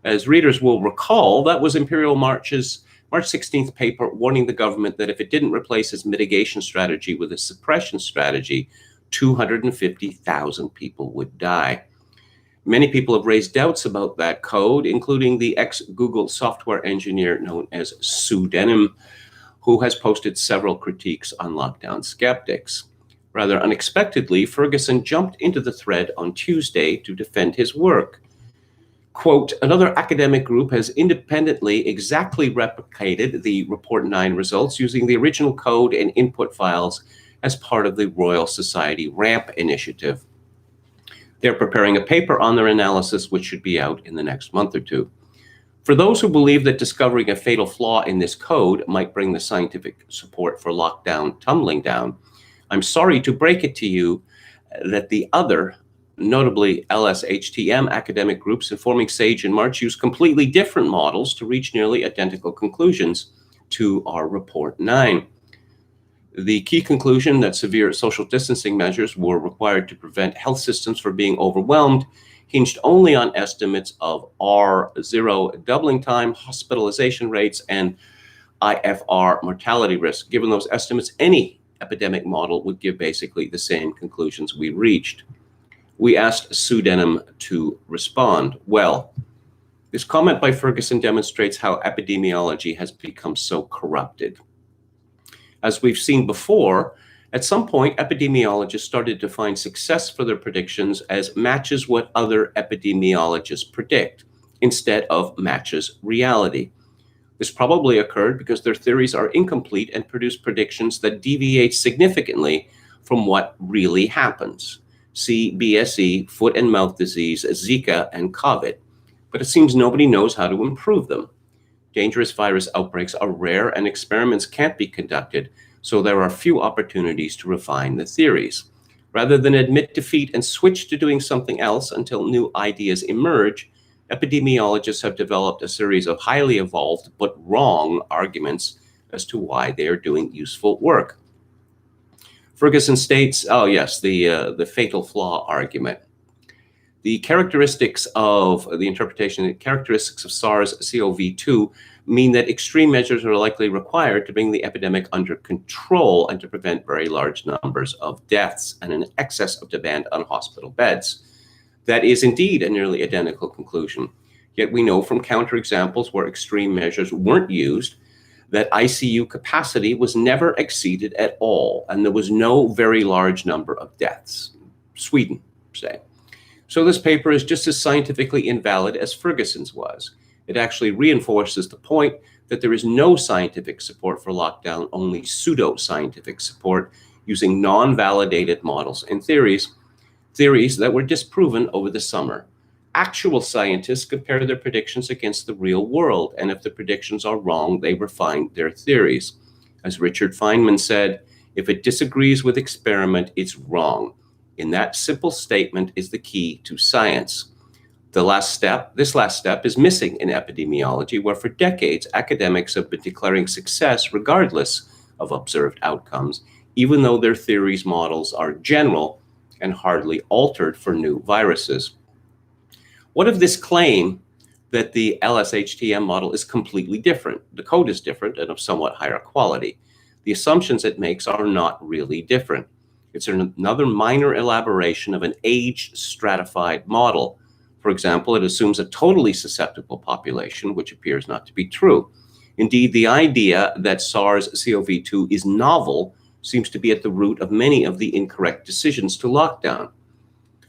As readers will recall, that was Imperial March 16th paper warning the government that if it didn't replace its mitigation strategy with a suppression strategy, 250,000 people would die. Many people have raised doubts about that code, including the ex-Google software engineer known as Sue Denham, who has posted several critiques on Lockdown Skeptics. Rather unexpectedly, Ferguson jumped into the thread on Tuesday to defend his work. Quote, another academic group has independently exactly replicated the Report 9 results using the original code and input files as part of the Royal Society RAMP initiative. They're preparing a paper on their analysis, which should be out in the next month or two. For those who believe that discovering a fatal flaw in this code might bring the scientific support for lockdown tumbling down, I'm sorry to break it to you that the other, notably LSHTM academic groups informing SAGE in March, use completely different models to reach nearly identical conclusions to our Report 9. The key conclusion that severe social distancing measures were required to prevent health systems from being overwhelmed hinged only on estimates of R0 doubling time, hospitalization rates, and IFR mortality risk. Given those estimates, any epidemic model would give basically the same conclusions we reached. We asked Sue Denham to respond. Well, this comment by Ferguson demonstrates how epidemiology has become so corrupted. As we've seen before, at some point, epidemiologists started to find success for their predictions as matches what other epidemiologists predict, instead of matches reality. This probably occurred because their theories are incomplete and produce predictions that deviate significantly from what really happens. See BSE, foot and mouth disease, Zika, and COVID. But it seems nobody knows how to improve them. Dangerous virus outbreaks are rare and experiments can't be conducted, so there are few opportunities to refine the theories. Rather than admit defeat and switch to doing something else until new ideas emerge, epidemiologists have developed a series of highly evolved but wrong arguments as to why they are doing useful work. Ferguson states, the fatal flaw argument. The characteristics of the interpretation, the characteristics of SARS-CoV-2 mean that extreme measures are likely required to bring the epidemic under control and to prevent very large numbers of deaths and an excess of demand on hospital beds. That is indeed a nearly identical conclusion. Yet we know from counterexamples where extreme measures weren't used that ICU capacity was never exceeded at all, and there was no very large number of deaths. Sweden, say. So this paper is just as scientifically invalid as Ferguson's was. It actually reinforces the point that there is no scientific support for lockdown, only pseudo-scientific support using non-validated models and theories that were disproven over the summer. Actual scientists compare their predictions against the real world, and if the predictions are wrong, they refine their theories. As Richard Feynman said, if it disagrees with experiment, it's wrong. In that simple statement is the key to science. This last step is missing in epidemiology, where for decades academics have been declaring success regardless of observed outcomes, even though their theories models are general and hardly altered for new viruses. What if this claim that the LSHTM model is completely different? The code is different and of somewhat higher quality. The assumptions it makes are not really different. It's another minor elaboration of an age-stratified model. For example, it assumes a totally susceptible population, which appears not to be true. Indeed, the idea that SARS-CoV-2 is novel seems to be at the root of many of the incorrect decisions to lockdown.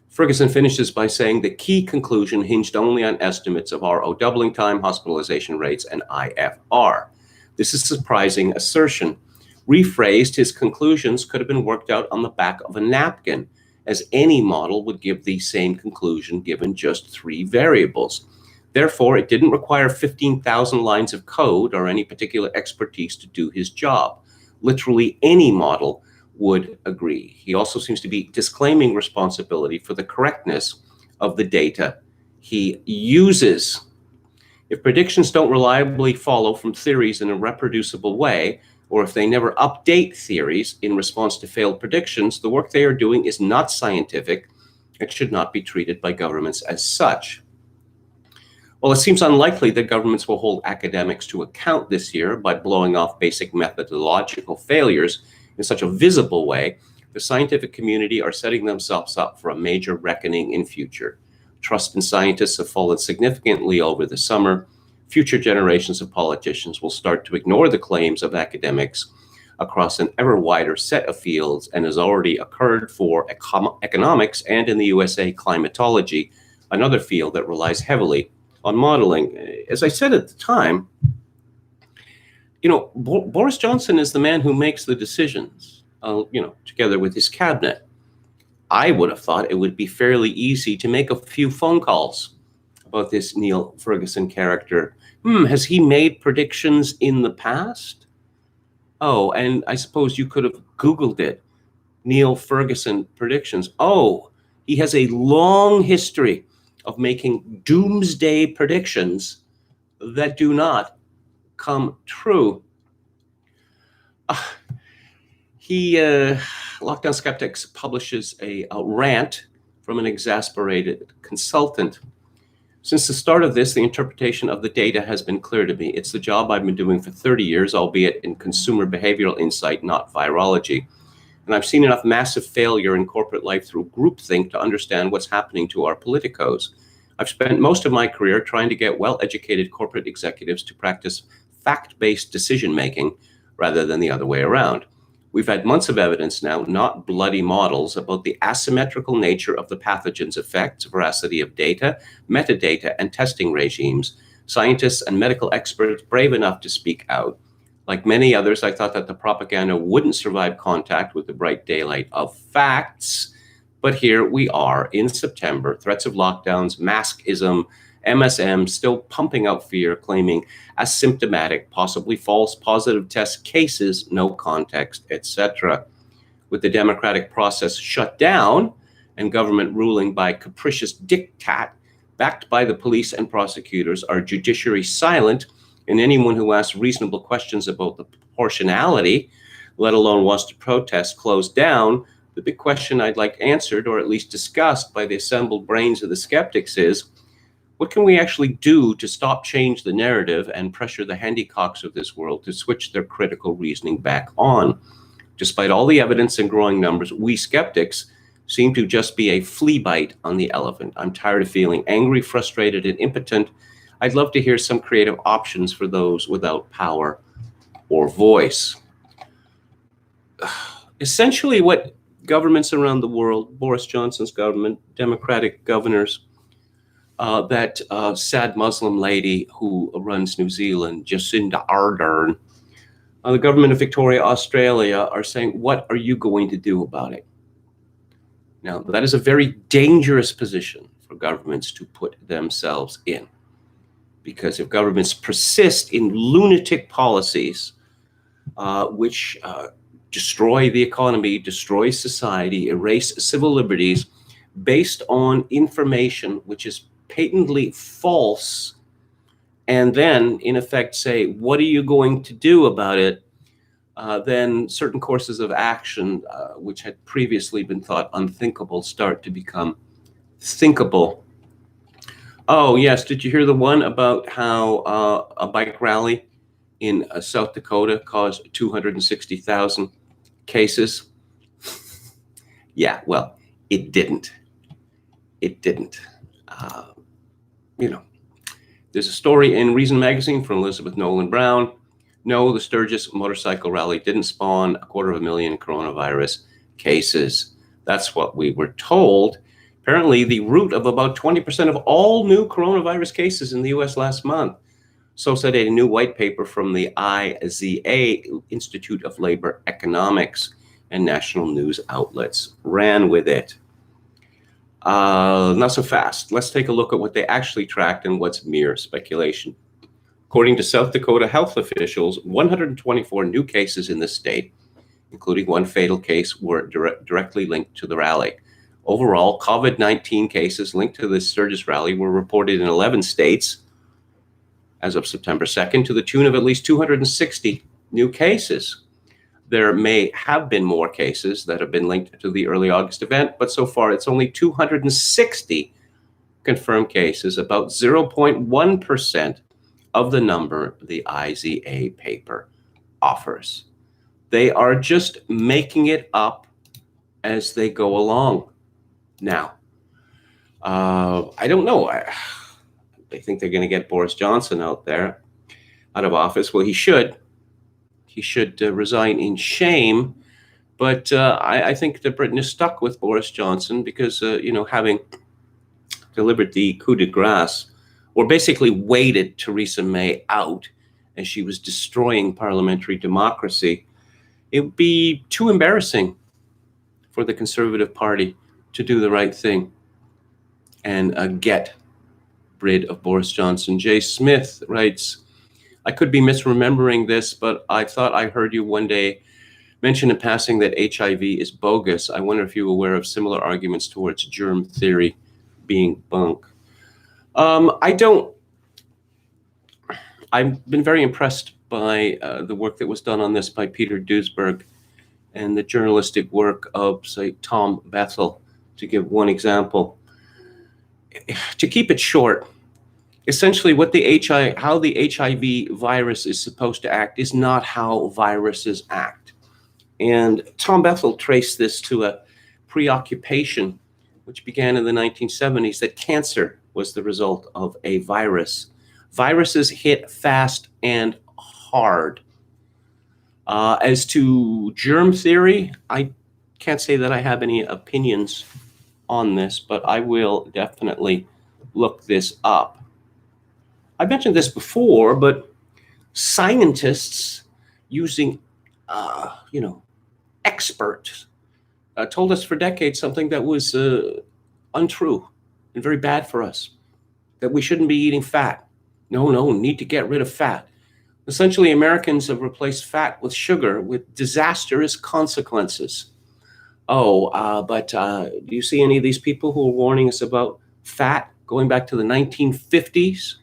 Ferguson finishes by saying the key conclusion hinged only on estimates of RO doubling time, hospitalization rates, and IFR. This is a surprising assertion. Rephrased, his conclusions could have been worked out on the back of a napkin, as any model would give the same conclusion given just 3 variables. Therefore, it didn't require 15,000 lines of code or any particular expertise to do his job. Literally any model would agree. He also seems to be disclaiming responsibility for the correctness of the data he uses. If predictions don't reliably follow from theories in a reproducible way, or if they never update theories in response to failed predictions, the work they are doing is not scientific and should not be treated by governments as such. Well, it seems unlikely that governments will hold academics to account this year by blowing off basic methodological failures in such a visible way. The scientific community are setting themselves up for a major reckoning in future. Trust in scientists have fallen significantly over the summer. Future generations of politicians will start to ignore the claims of academics across an ever wider set of fields, and has already occurred for economics and, in the USA, climatology, another field that relies heavily on modeling. As I said at the time, Boris Johnson is the man who makes the decisions, together with his cabinet. I would have thought it would be fairly easy to make a few phone calls about this Neil Ferguson character. Has he made predictions in the past? Oh, and I suppose you could have Googled it. Neil Ferguson predictions. Oh, he has a long history of making doomsday predictions that do not come true. Lockdown Skeptics publishes a rant from an exasperated consultant. Since the start of this, the interpretation of the data has been clear to me. It's the job I've been doing for 30 years, albeit in consumer behavioral insight, not virology. And I've seen enough massive failure in corporate life through groupthink to understand what's happening to our politicos. I've spent most of my career trying to get well-educated corporate executives to practice fact-based decision-making rather than the other way around. We've had months of evidence now, not bloody models, about the asymmetrical nature of the pathogen's effects, veracity of data, metadata, and testing regimes. Scientists and medical experts brave enough to speak out. Like many others, I thought that the propaganda wouldn't survive contact with the bright daylight of facts. But here we are in September, threats of lockdowns, maskism, MSM still pumping out fear, claiming asymptomatic, possibly false positive test cases, no context, etc. With the democratic process shut down and government ruling by capricious diktat, backed by the police and prosecutors, our judiciary silent, and anyone who asks reasonable questions about the proportionality, let alone wants to protest, closed down, the big question I'd like answered, or at least discussed by the assembled brains of the skeptics is, what can we actually do to stop change the narrative and pressure the handycocks of this world to switch their critical reasoning back on? Despite all the evidence and growing numbers, we skeptics seem to just be a flea bite on the elephant. I'm tired of feeling angry, frustrated, and impotent. I'd love to hear some creative options for those without power or voice. Essentially, what governments around the world, Boris Johnson's government, Democratic governors, that sad Muslim lady who runs New Zealand, Jacinda Ardern, the government of Victoria, Australia, are saying, what are you going to do about it? Now, that is a very dangerous position for governments to put themselves in. Because if governments persist in lunatic policies, which destroy the economy, destroy society, erase civil liberties, based on information which is patently false, and then in effect say, what are you going to do about it? Then certain courses of action, which had previously been thought unthinkable, start to become thinkable. Oh yes, did you hear the one about how a bike rally in South Dakota caused 260,000 cases? Yeah, well, it didn't. It didn't. There's a story in Reason Magazine from Elizabeth Nolan Brown. No, the Sturgis motorcycle rally didn't spawn 250,000 coronavirus cases. That's what we were told. Apparently, the root of about 20% of all new coronavirus cases in the US last month. So said a new white paper from the IZA, Institute of Labor Economics, and national news outlets ran with it. Not so fast. Let's take a look at what they actually tracked and what's mere speculation. According to South Dakota health officials, 124 new cases in the state, including one fatal case, were directly linked to the rally. Overall, COVID-19 cases linked to the Sturgis rally were reported in 11 states as of September 2nd, to the tune of at least 260 new cases. There may have been more cases that have been linked to the early August event, but so far it's only 260 confirmed cases, about 0.1% of the number the IZA paper offers. They are just making it up as they go along. Now, I don't know. They think they're going to get Boris Johnson out of office. Well, he should. He should resign in shame. But I think that Britain is stuck with Boris Johnson because, having delivered the coup de grace, or basically waited Theresa May out as she was destroying parliamentary democracy, it would be too embarrassing for the Conservative Party to do the right thing and get rid of Boris Johnson. Jay Smith writes, I could be misremembering this, but I thought I heard you one day mention in passing that HIV is bogus. I wonder if you're aware of similar arguments towards germ theory being bunk. I've been very impressed by the work that was done on this by Peter Duesberg and the journalistic work of, say, Tom Bethel, to give one example. To keep it short, essentially how the HIV virus is supposed to act is not how viruses act. And Tom Bethel traced this to a preoccupation which began in the 1970s, that cancer was the result of a virus. Viruses hit fast and hard. As to germ theory, I can't say that I have any opinions on this, but I will definitely look this up. I mentioned this before, but scientists using, experts told us for decades something that was untrue and very bad for us, that we shouldn't be eating fat. No, need to get rid of fat. Essentially, Americans have replaced fat with sugar with disastrous consequences. But do you see any of these people who are warning us about fat going back to the 1950s?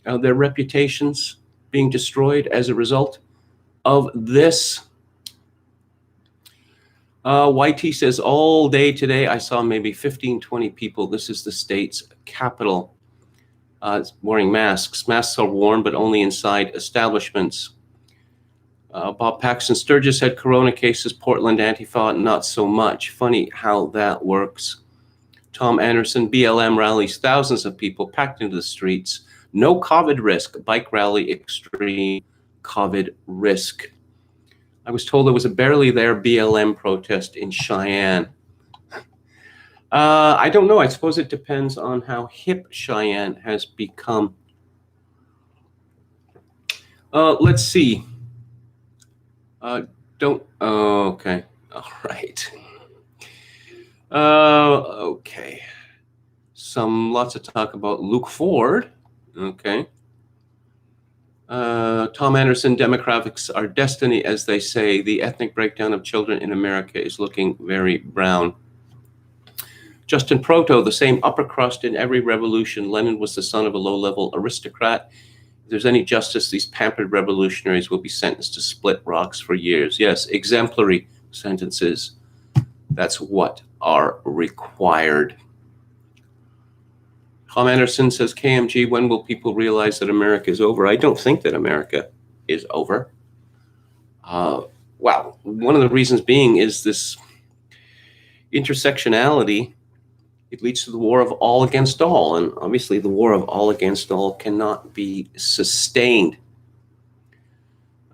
Their reputations being destroyed as a result of this. YT says, all day today, I saw maybe 15, 20 people. This is the state's capital. Wearing masks. Masks are worn, but only inside establishments. Bob Paxton Sturgis had corona cases. Portland Antifa, not so much. Funny how that works. Tom Anderson, BLM rallies, thousands of people packed into the streets. No COVID risk. Bike rally, extreme COVID risk. I was told there was a barely there BLM protest in Cheyenne. I don't know. I suppose it depends on how hip Cheyenne has become. Let's see. Okay. All right. Okay. Lots of talk about Luke Ford. Okay. Tom Anderson, demographics are destiny, as they say. The ethnic breakdown of children in America is looking very brown. Justin Proto, the same upper crust in every revolution. Lenin was the son of a low-level aristocrat. If there's any justice, these pampered revolutionaries will be sentenced to split rocks for years. Yes, exemplary sentences. That's what are required. Tom Anderson says, KMG, when will people realize that America is over? I don't think that America is over. Well, one of the reasons being is this intersectionality. It leads to the war of all against all. And obviously the war of all against all cannot be sustained.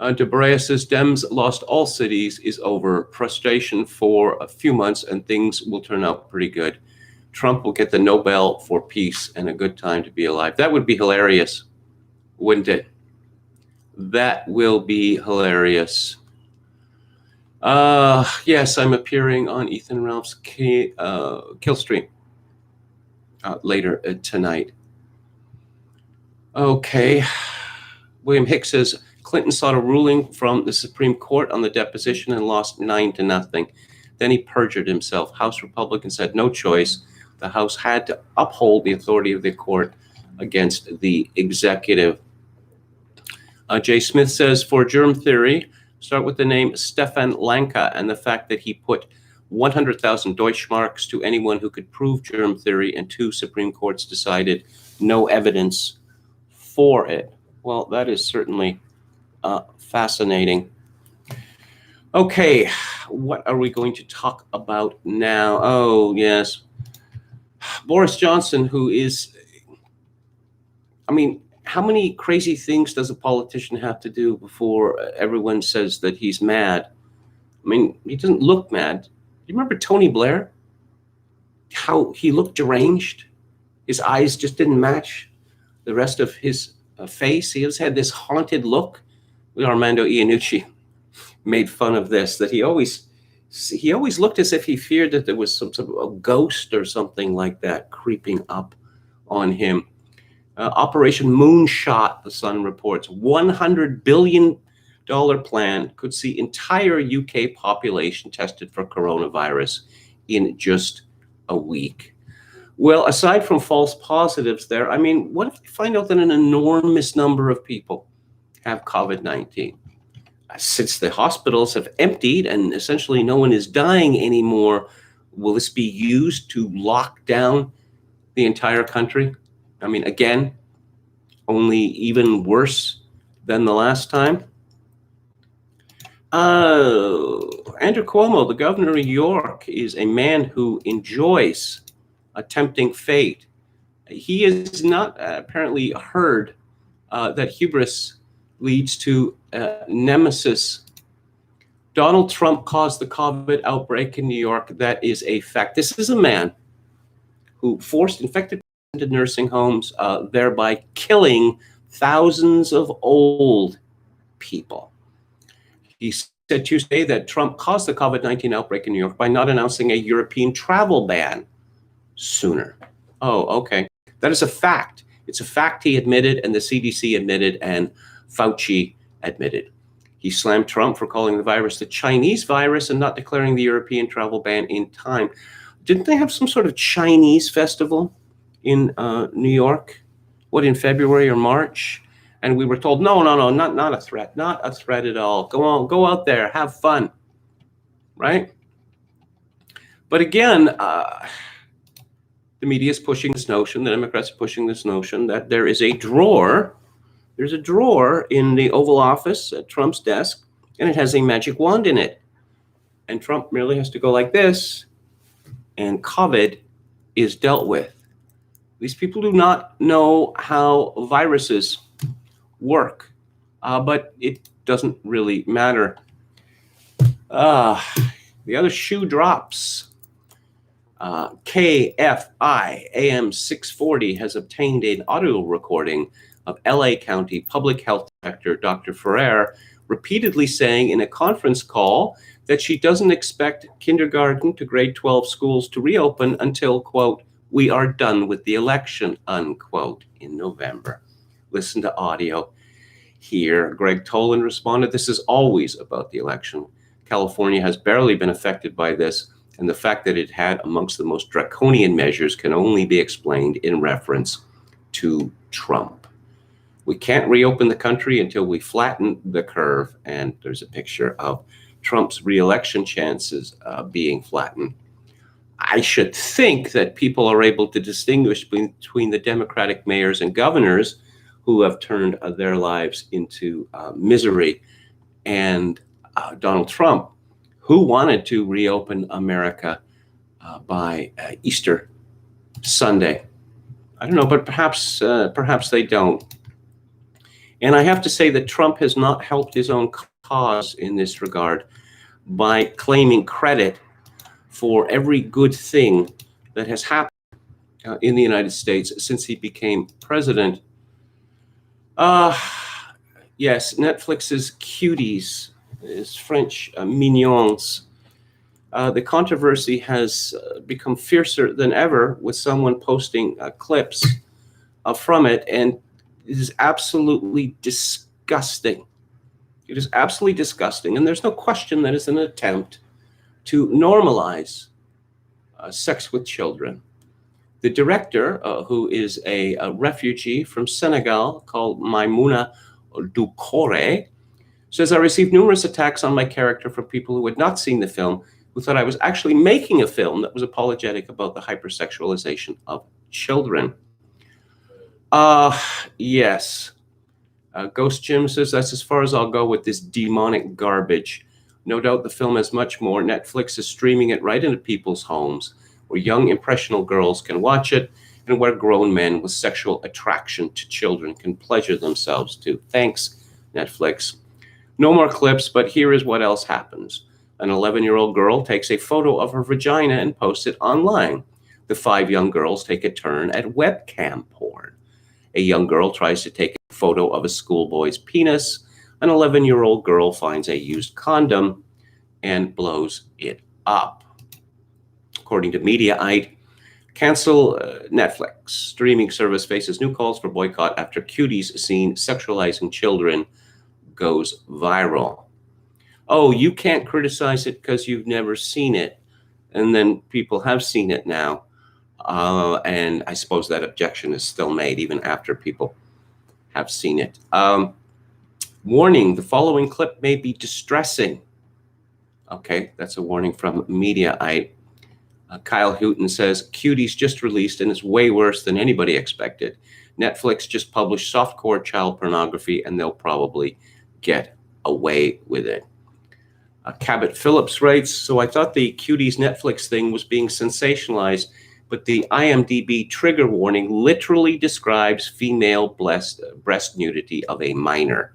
Debrea says, Dems lost all cities is over. Frustration for a few months and things will turn out pretty good. Trump will get the Nobel for peace and a good time to be alive. That would be hilarious, wouldn't it? That will be hilarious. Yes, I'm appearing on Ethan Ralph's Kill Stream later tonight. Okay. William Hicks says, Clinton sought a ruling from the Supreme Court on the deposition and lost 9-0. Then he perjured himself. House Republicans had no choice. The House had to uphold the authority of the court against the executive. Jay Smith says, for germ theory, start with the name Stefan Lanka and the fact that he put 100,000 Deutschmarks to anyone who could prove germ theory, and 2 Supreme Courts decided no evidence for it. Well, that is certainly fascinating. Okay, what are we going to talk about now? Oh, yes. Boris Johnson, who is, how many crazy things does a politician have to do before everyone says that he's mad? He doesn't look mad. Do you remember Tony Blair? How he looked deranged? His eyes just didn't match the rest of his face. He just had this haunted look. Armando Iannucci made fun of this, that he always looked as if he feared that there was some sort of a ghost or something like that creeping up on him. Operation Moonshot, the Sun reports, $100 billion plan could see entire UK population tested for coronavirus in just a week. Well, aside from false positives there, what if you find out that an enormous number of people have COVID-19? Since the hospitals have emptied and essentially no one is dying anymore, will this be used to lock down the entire country? I mean, again, only even worse than the last time. Andrew Cuomo, the governor of New York, is a man who enjoys tempting fate. He has not apparently heard that hubris leads to nemesis. Donald Trump caused the COVID outbreak in New York. That is a fact. This is a man who forced infected people into nursing homes, thereby killing thousands of old people. He said Tuesday that Trump caused the COVID-19 outbreak in New York by not announcing a European travel ban sooner. Oh, okay. That is a fact. It's a fact he admitted, and the CDC admitted, and Fauci admitted. He slammed Trump for calling the virus the Chinese virus and not declaring the European travel ban in time. Didn't they have some sort of Chinese festival in New York? What, in February or March? And we were told, no, not a threat, not a threat at all. Go on, go out there, have fun, right? But again, the media is pushing this notion, the Democrats are pushing this notion that there is a drawer. There's a drawer in the Oval Office at Trump's desk, and it has a magic wand in it. And Trump merely has to go like this, and COVID is dealt with. These people do not know how viruses work, but it doesn't really matter. The other shoe drops. KFI AM 640 has obtained an audio recording of LA County Public Health Director Dr. Ferrer repeatedly saying in a conference call that she doesn't expect kindergarten to grade 12 schools to reopen until, quote, we are done with the election, unquote, in November. Listen to audio here. Greg Tolan responded, this is always about the election. California has barely been affected by this, and the fact that it had amongst the most draconian measures can only be explained in reference to Trump. We can't reopen the country until we flatten the curve, and there's a picture of Trump's re-election chances being flattened. I should think that people are able to distinguish between the Democratic mayors and governors who have turned their lives into misery and Donald Trump, who wanted to reopen America by Easter Sunday. I don't know, but perhaps they don't. And I have to say that Trump has not helped his own cause in this regard by claiming credit for every good thing that has happened in the United States since he became president. Yes, Netflix's Cuties, is French mignons. The controversy has become fiercer than ever with someone posting clips from it, and it is absolutely disgusting. It is absolutely disgusting, and there's no question that it's an attempt to normalize sex with children. The director, who is a refugee from Senegal called Maimouna Doucouré, says, I received numerous attacks on my character from people who had not seen the film, who thought I was actually making a film that was apologetic about the hypersexualization of children. Yes. Ghost Jim says, that's as far as I'll go with this demonic garbage. No doubt the film has much more. Netflix is streaming it right into people's homes, where young, impressionable girls can watch it, and where grown men with sexual attraction to children can pleasure themselves too. Thanks, Netflix. No more clips, but here is what else happens. An 11-year-old girl takes a photo of her vagina and posts it online. The 5 young girls take a turn at webcam porn. A young girl tries to take a photo of a schoolboy's penis. An 11-year-old girl finds a used condom and blows it up. According to Mediaite, cancel Netflix. Streaming service faces new calls for boycott after Cuties seen sexualizing children goes viral. Oh, you can't criticize it because you've never seen it. And then people have seen it now. And I suppose that objection is still made even after people have seen it. Warning, the following clip may be distressing. Okay, that's a warning from Mediaite. Kyle Houghton says, Cuties just released and it's way worse than anybody expected. Netflix just published softcore child pornography and they'll probably get away with it. Cabot Phillips writes, so I thought the Cuties Netflix thing was being sensationalized, but the IMDb trigger warning literally describes female breast nudity of a minor.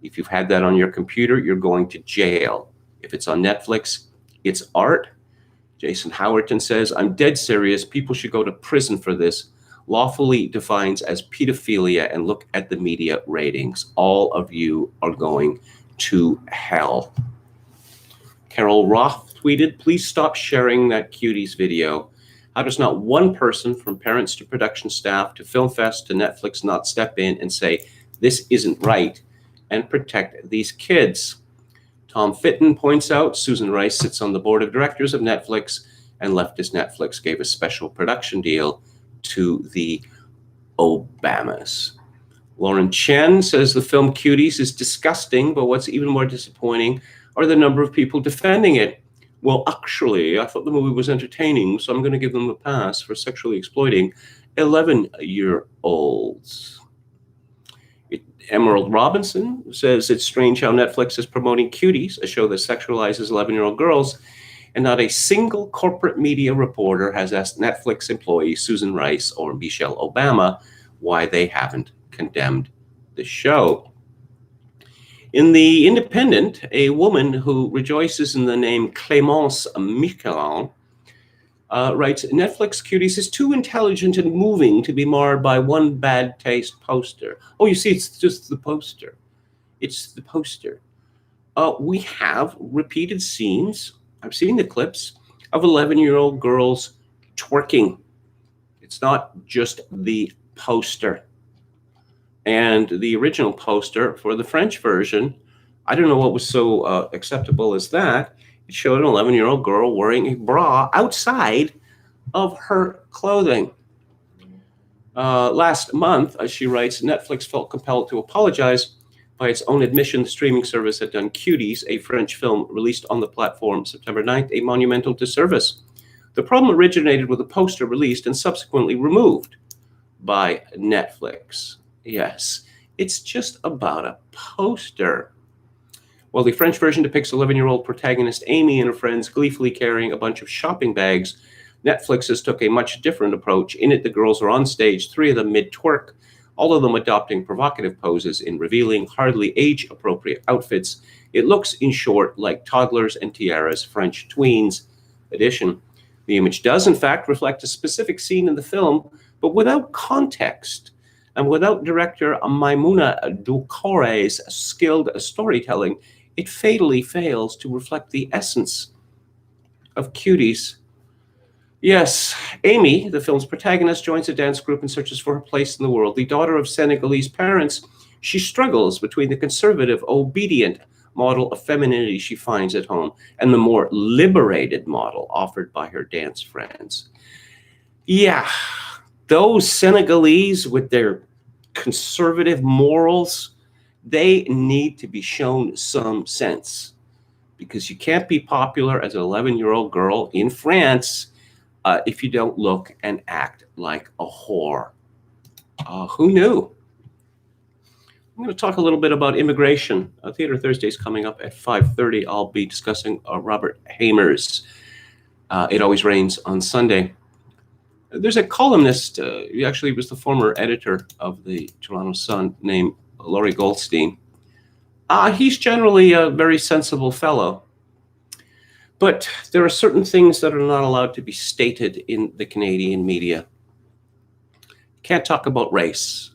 If you've had that on your computer, you're going to jail. If it's on Netflix, it's art. Jason Howerton says, I'm dead serious. People should go to prison for this. Lawfully defines as pedophilia, and look at the media ratings. All of you are going to hell. Carol Roth tweeted, please stop sharing that Cuties video. How does not one person, from parents to production staff to Film Fest to Netflix, not step in and say, this isn't right, and protect these kids? Tom Fitton points out Susan Rice sits on the board of directors of Netflix, and leftist Netflix gave a special production deal to the Obamas. Lauren Chen says the film Cuties is disgusting, but what's even more disappointing are the number of people defending it. Well, actually, I thought the movie was entertaining, so I'm going to give them a pass for sexually exploiting 11-year-olds. Emerald Robinson says it's strange how Netflix is promoting Cuties, a show that sexualizes 11-year-old girls, and not a single corporate media reporter has asked Netflix employee Susan Rice or Michelle Obama why they haven't condemned the show. In The Independent, a woman who rejoices in the name Clémence Michelin writes, Netflix Cuties is too intelligent and moving to be marred by one bad taste poster. Oh, you see, it's just the poster. It's the poster. We have repeated scenes, I've seen the clips, of 11-year-old girls twerking. It's not just the poster. And the original poster for the French version, I don't know what was so acceptable as that. It showed an 11-year-old girl wearing a bra outside of her clothing. Last month, as she writes, Netflix felt compelled to apologize. By its own admission, the streaming service had done Cuties, a French film released on the platform September 9th, a monumental disservice. The problem originated with a poster released and subsequently removed by Netflix. Yes, it's just about a poster. While the French version depicts 11-year-old protagonist Amy and her friends gleefully carrying a bunch of shopping bags, Netflix's took a much different approach. In it, the girls are on stage, 3 of them mid-twerk, all of them adopting provocative poses in revealing, hardly age-appropriate outfits. It looks, in short, like Toddlers and Tiara's French Tweens edition. The image does, in fact, reflect a specific scene in the film, but without context. And without director Maimouna Doucouré's skilled storytelling, it fatally fails to reflect the essence of Cuties. Yes, Amy, the film's protagonist, joins a dance group and searches for her place in the world. The daughter of Senegalese parents, she struggles between the conservative, obedient model of femininity she finds at home and the more liberated model offered by her dance friends. Yeah, those Senegalese with their conservative morals, they need to be shown some sense, because you can't be popular as an 11-year-old girl in France if you don't look and act like a whore. Who knew? I'm going to talk a little bit about immigration. Theater Thursday is coming up at 5:30. I'll be discussing Robert Hamer's It Always Rains on Sunday. There's a columnist, he actually was the former editor of the Toronto Sun, named Laurie Goldstein. He's generally a very sensible fellow, but there are certain things that are not allowed to be stated in the Canadian media. Can't talk about race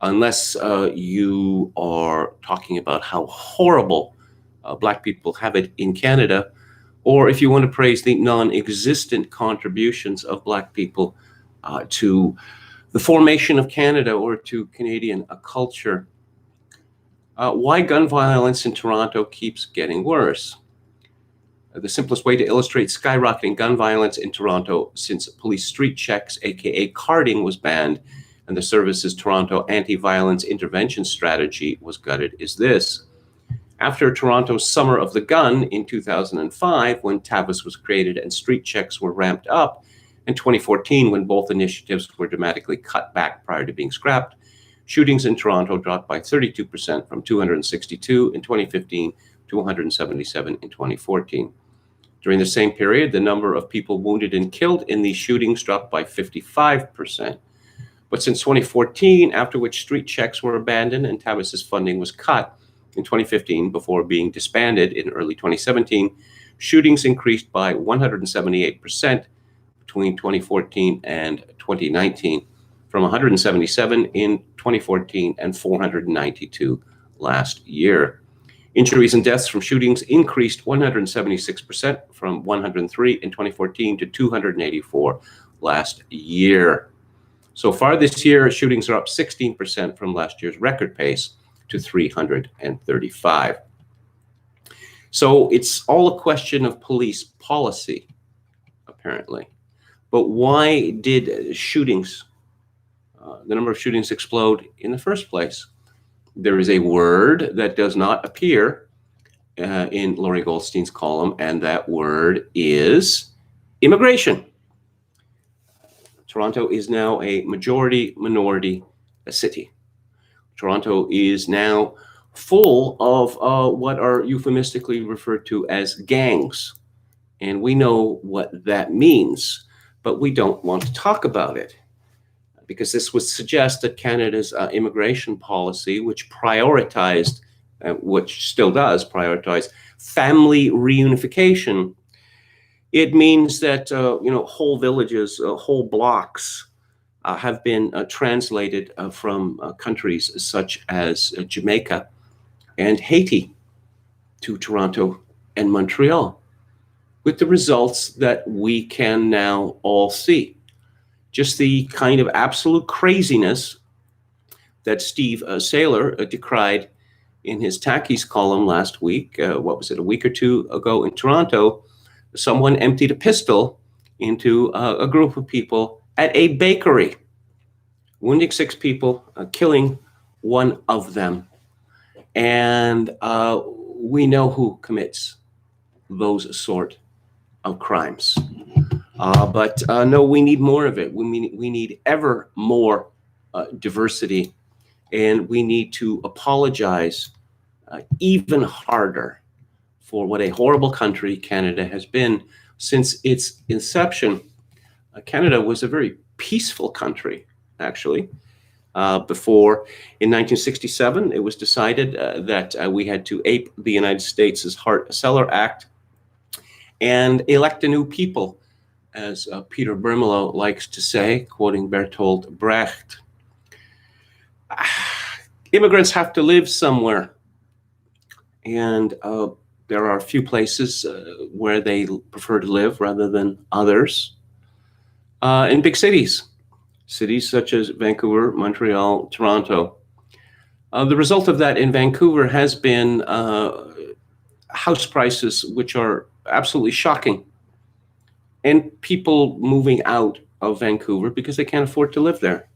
unless you are talking about how horrible Black people have it in Canada, or if you want to praise the non-existent contributions of Black people to the formation of Canada or to Canadian culture. Why gun violence in Toronto keeps getting worse. The simplest way to illustrate skyrocketing gun violence in Toronto since police street checks, aka carding, was banned, and the service's Toronto anti-violence intervention strategy was gutted is this. After Toronto's Summer of the Gun in 2005, when TAVIS was created and street checks were ramped up, and 2014, when both initiatives were dramatically cut back prior to being scrapped, shootings in Toronto dropped by 32% from 262 in 2015 to 177 in 2014. During the same period, the number of people wounded and killed in these shootings dropped by 55%. But since 2014, after which street checks were abandoned and TAVIS's funding was cut in 2015 before being disbanded in early 2017, shootings increased by 178% between 2014 and 2019, from 177 in 2014 and 492 last year. Injuries and deaths from shootings increased 176% from 103 in 2014 to 284 last year. So far this year, shootings are up 16% from last year's record pace to 335. So it's all a question of police policy, apparently. But why did the number of shootings explode in the first place? There is a word that does not appear in Lori Goldstein's column, and that word is immigration. Toronto is now a majority-minority city. Toronto is now full of what are euphemistically referred to as gangs. And we know what that means, but we don't want to talk about it, because this would suggest that Canada's immigration policy, which prioritized, which still does prioritize, family reunification, it means that whole villages, whole blocks have been translated from countries such as Jamaica and Haiti to Toronto and Montreal, with the results that we can now all see. Just the kind of absolute craziness that Steve Saylor decried in his Tackies column last week, a week or two ago in Toronto. Someone emptied a pistol into a group of people at a bakery, wounding 6 people, killing one of them. And we know who commits those sort of crimes. But no, we need more of it. We need ever more diversity, and we need to apologize even harder for what a horrible country Canada has been since its inception. Canada was a very peaceful country, actually. Before, in 1967, it was decided that we had to ape the United States' Hart-Celler Act and elect a new people, as Peter Brimelow likes to say, quoting Bertolt Brecht. Immigrants have to live somewhere, and there are a few places where they prefer to live rather than others. In big cities such as Vancouver, Montreal, Toronto. The result of that in Vancouver has been house prices which are absolutely shocking, and people moving out of Vancouver because they can't afford to live there,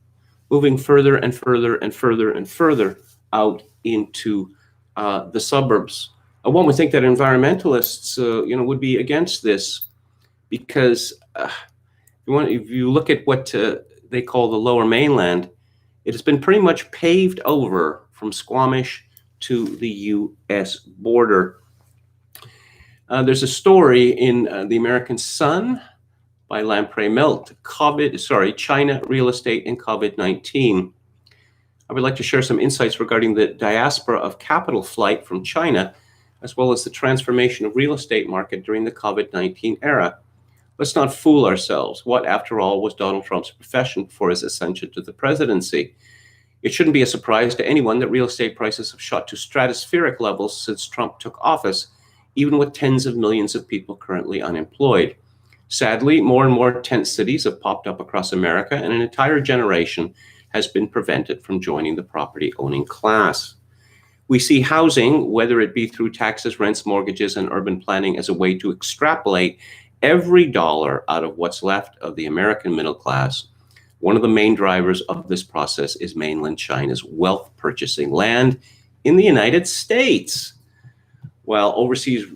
moving further and further and further and further out into the suburbs. One would think that environmentalists, would be against this, because if you look at what they call the Lower Mainland, it has been pretty much paved over from Squamish to the U.S. border. There's a story in the American Sun by Lamprey Melt, China, Real Estate, and COVID-19. I would like to share some insights regarding the diaspora of capital flight from China, as well as the transformation of real estate market during the COVID-19 era. Let's not fool ourselves. What, after all, was Donald Trump's profession before his ascension to the presidency? It shouldn't be a surprise to anyone that real estate prices have shot to stratospheric levels since Trump took office, even with tens of millions of people currently unemployed. Sadly, more and more tent cities have popped up across America, and an entire generation has been prevented from joining the property-owning class. We see housing, whether it be through taxes, rents, mortgages, and urban planning, as a way to extrapolate every dollar out of what's left of the American middle class, One of the main drivers of this process is mainland China's wealth purchasing land in the United States. While overseas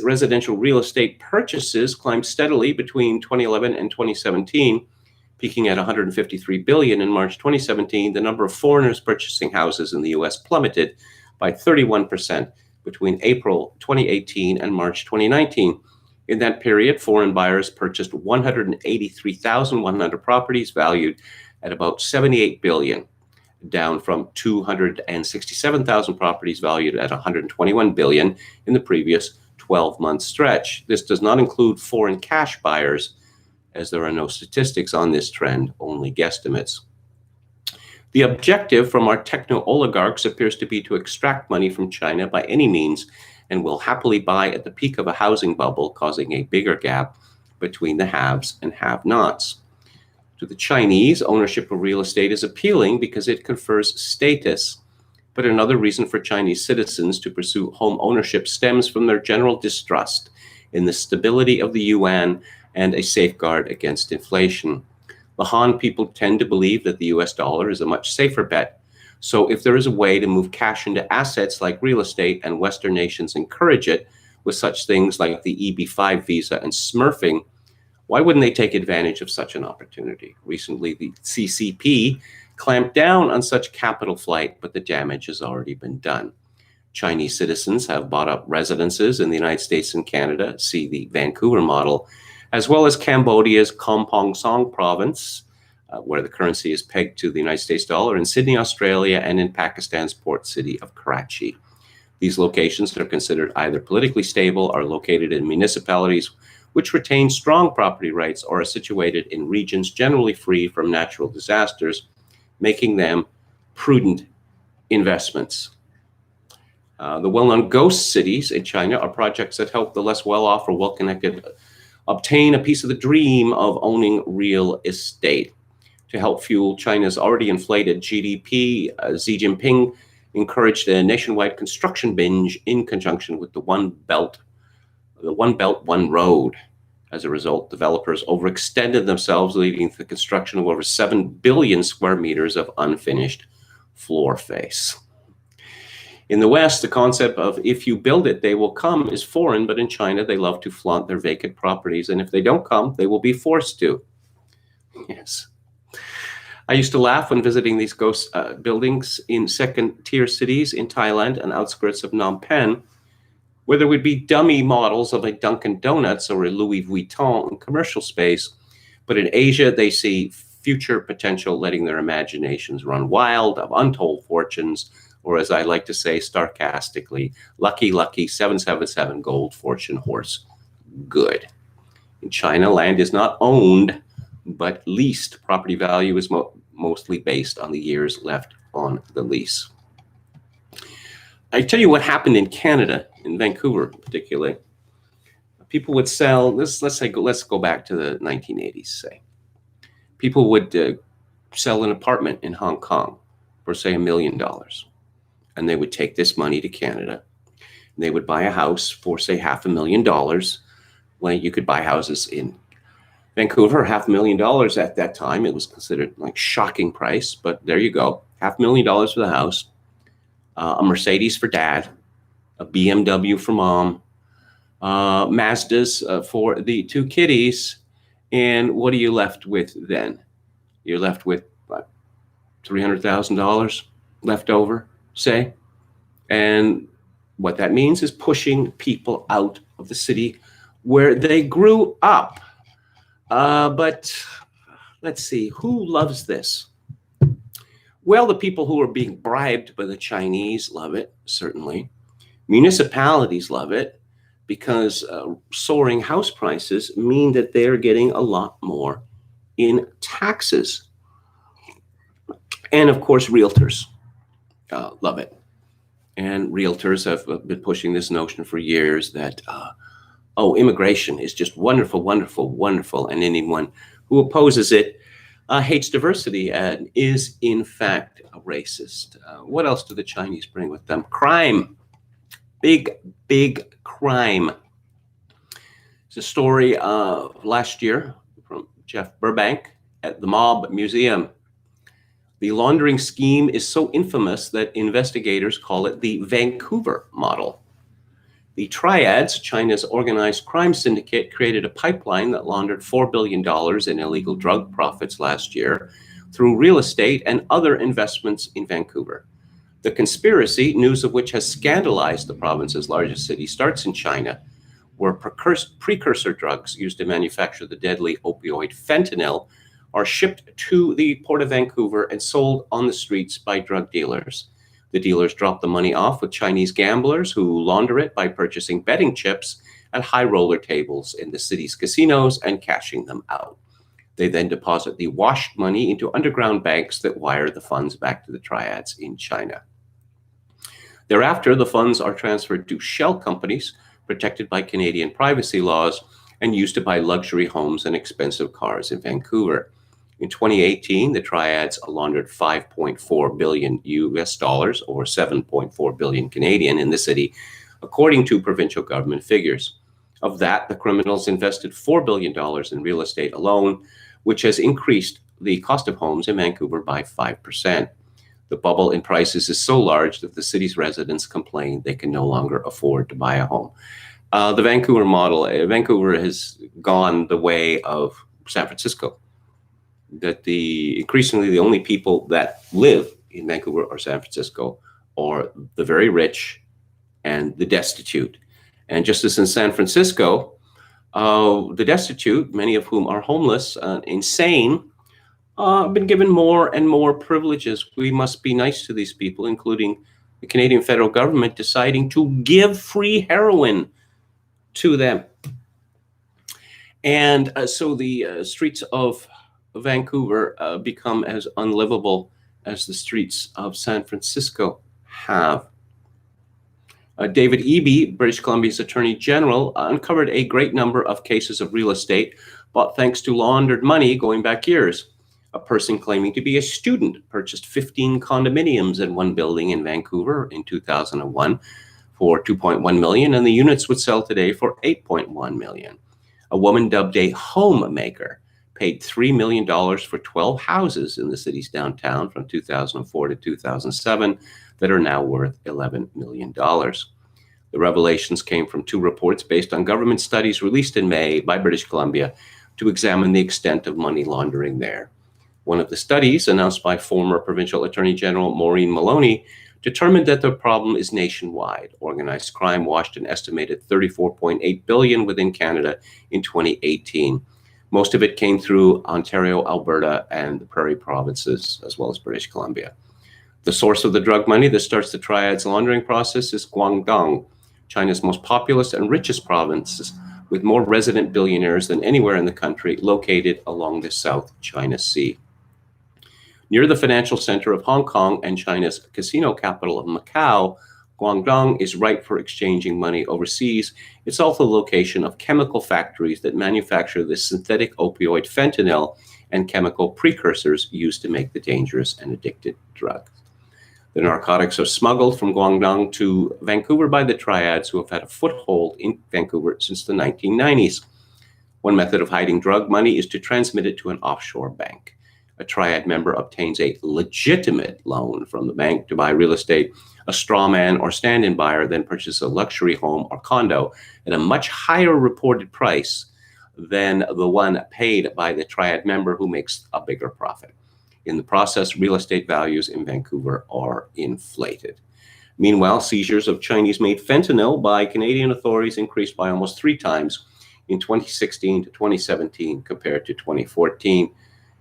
residential real estate purchases climbed steadily between 2011 and 2017, peaking at 153 billion in March 2017, the number of foreigners purchasing houses in the US plummeted by 31% between April 2018 and March 2019. In that period, foreign buyers purchased 183,100 properties valued at about 78 billion, down from 267,000 properties valued at 121 billion in the previous 12-month stretch. This does not include foreign cash buyers, as there are no statistics on this trend, only guesstimates. The objective from our techno-oligarchs appears to be to extract money from China by any means, and will happily buy at the peak of a housing bubble, causing a bigger gap between the haves and have-nots. To the Chinese, ownership of real estate is appealing because it confers status. But another reason for Chinese citizens to pursue home ownership stems from their general distrust in the stability of the yuan and a safeguard against inflation. The Han people tend to believe that the US dollar is a much safer bet. So if there is a way to move cash into assets like real estate, and Western nations encourage it with such things like the EB-5 visa and smurfing, why wouldn't they take advantage of such an opportunity? Recently, the CCP clamped down on such capital flight, but the damage has already been done. Chinese citizens have bought up residences in the United States and Canada, see the Vancouver model, as well as Cambodia's Kampong Song province, where the currency is pegged to the United States dollar, in Sydney, Australia, and in Pakistan's port city of Karachi. These locations that are considered either politically stable are located in municipalities which retain strong property rights or are situated in regions generally free from natural disasters, making them prudent investments. The well-known ghost cities in China are projects that help the less well-off or well-connected obtain a piece of the dream of owning real estate. To help fuel China's already inflated GDP, Xi Jinping encouraged a nationwide construction binge in conjunction with the One Belt, One Road. As a result, developers overextended themselves, leading to the construction of over 7 billion square meters of unfinished floor face. In the West, the concept of if you build it, they will come is foreign, but in China, they love to flaunt their vacant properties, and if they don't come, they will be forced to. Yes. I used to laugh when visiting these ghost buildings in second-tier cities in Thailand and outskirts of Phnom Penh, where there would be dummy models of a Dunkin' Donuts or a Louis Vuitton in commercial space. But in Asia, they see future potential, letting their imaginations run wild of untold fortunes, or as I like to say sarcastically, lucky, lucky 777 gold fortune horse. Good. In China, land is not owned, but leased. Property value is mostly based on the years left on the lease. I tell you what happened in Canada, in Vancouver particularly. People would sell, let's go back to the 1980s, say. People would sell an apartment in Hong Kong for, say, $1 million. And they would take this money to Canada. And they would buy a house for, say, $500,000. Well, you could buy houses in Vancouver, $500,000 at that time. It was considered like shocking price, but there you go. $500,000 for the house, a Mercedes for dad, a BMW for mom, Mazdas for the two kiddies. And what are you left with then? You're left with what, $300,000 left over, say? And what that means is pushing people out of the city where they grew up. But let's see, who loves this? Well, the people who are being bribed by the Chinese love it, certainly. Municipalities love it because soaring house prices mean that they're getting a lot more in taxes. And of course, realtors love it. And realtors have been pushing this notion for years that immigration is just wonderful, wonderful, wonderful. And anyone who opposes it hates diversity and is, in fact, a racist. What else do the Chinese bring with them? Crime. Big, big crime. It's a story last year from Jeff Burbank at the Mob Museum. The laundering scheme is so infamous that investigators call it the Vancouver model. The Triads, China's organized crime syndicate, created a pipeline that laundered $4 billion in illegal drug profits last year through real estate and other investments in Vancouver. The conspiracy, news of which has scandalized the province's largest city, starts in China, where precursor drugs used to manufacture the deadly opioid fentanyl are shipped to the Port of Vancouver and sold on the streets by drug dealers. The dealers drop the money off with Chinese gamblers who launder it by purchasing betting chips at high roller tables in the city's casinos and cashing them out. They then deposit the washed money into underground banks that wire the funds back to the Triads in China. Thereafter, the funds are transferred to shell companies protected by Canadian privacy laws and used to buy luxury homes and expensive cars in Vancouver. In 2018, the Triads laundered $5.4 billion US dollars, or 7.4 billion Canadian, in the city, according to provincial government figures. Of that, the criminals invested $4 billion in real estate alone, which has increased the cost of homes in Vancouver by 5%. The bubble in prices is so large that the city's residents complain they can no longer afford to buy a home. The Vancouver model, Vancouver has gone the way of San Francisco. That increasingly the only people that live in Vancouver or San Francisco are the very rich and the destitute. And just as in San Francisco, the destitute, many of whom are homeless, insane, have been given more and more privileges. We must be nice to these people, including the Canadian federal government deciding to give free heroin to them. And so the streets of Vancouver become as unlivable as the streets of San Francisco have. David Eby, British Columbia's Attorney General, uncovered a great number of cases of real estate bought thanks to laundered money going back years. A person claiming to be a student purchased 15 condominiums in one building in Vancouver in 2001 for $2.1 million, and the units would sell today for $8.1 million. A woman dubbed a homemaker paid $3 million for 12 houses in the city's downtown from 2004 to 2007 that are now worth $11 million. The revelations came from two reports based on government studies released in May by British Columbia to examine the extent of money laundering there. One of the studies, announced by former Provincial Attorney General Maureen Maloney, determined that the problem is nationwide. Organized crime washed an estimated $34.8 billion within Canada in 2018. Most of it came through Ontario, Alberta, and the Prairie provinces, as well as British Columbia. The source of the drug money that starts the Triads laundering process is Guangdong, China's most populous and richest province, with more resident billionaires than anywhere in the country, located along the South China Sea. Near the financial center of Hong Kong and China's casino capital of Macau, Guangdong is ripe for exchanging money overseas. It's also the location of chemical factories that manufacture the synthetic opioid fentanyl and chemical precursors used to make the dangerous and addictive drugs. The narcotics are smuggled from Guangdong to Vancouver by the Triads, who have had a foothold in Vancouver since the 1990s. One method of hiding drug money is to transmit it to an offshore bank. A Triad member obtains a legitimate loan from the bank to buy real estate. A straw man or stand-in buyer then purchases a luxury home or condo at a much higher reported price than the one paid by the Triad member, who makes a bigger profit. In the process, real estate values in Vancouver are inflated. Meanwhile, seizures of Chinese-made fentanyl by Canadian authorities increased by almost 3 times in 2016 to 2017 compared to 2014.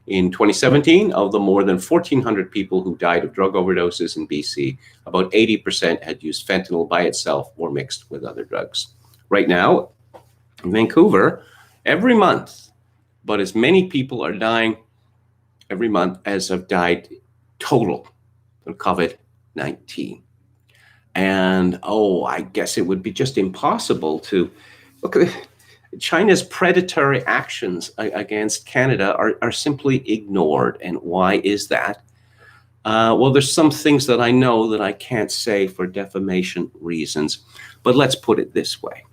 In 2017, of the more than 1,400 people who died of drug overdoses in BC, about 80% had used fentanyl by itself or mixed with other drugs. Right now, in Vancouver, every month, but as many people are dying every month as have died total from COVID-19. And, I guess it would be just impossible to look at China's predatory actions against Canada are simply ignored. And why is that? Well, there's some things that I know that I can't say for defamation reasons, but let's put it this way,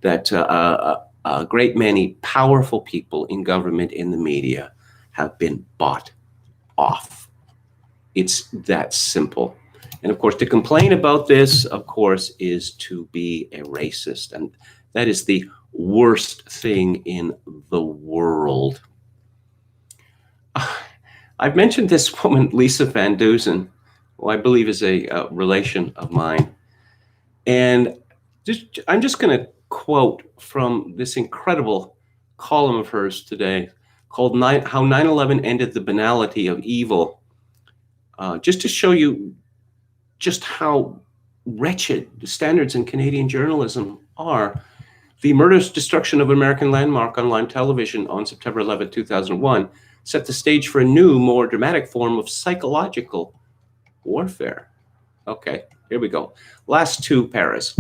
that a great many powerful people in government, in the media, have been bought off. It's that simple. And of course, to complain about this, of course, is to be a racist. And that is the worst thing in the world. I've mentioned this woman, Lisa Van Dusen, who I believe is a relation of mine. And I'm just going to quote from this incredible column of hers today called How 9/11 Ended the Banality of Evil, just to show you just how wretched the standards in Canadian journalism are. The murderous destruction of an American landmark on live television on September 11, 2001, set the stage for a new, more dramatic form of psychological warfare. Okay, here we go. Last two paras.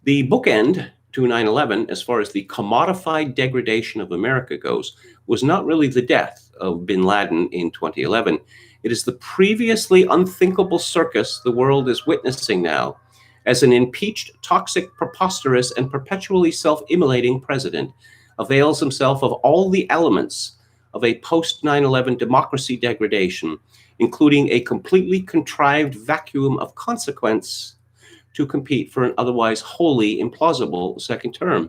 The bookend to 9/11, as far as the commodified degradation of America goes, was not really the death of bin Laden in 2011. It is the previously unthinkable circus the world is witnessing now, as an impeached, toxic, preposterous, and perpetually self-immolating president avails himself of all the elements of a post-9/11 democracy degradation, including a completely contrived vacuum of consequence to compete for an otherwise wholly implausible second term.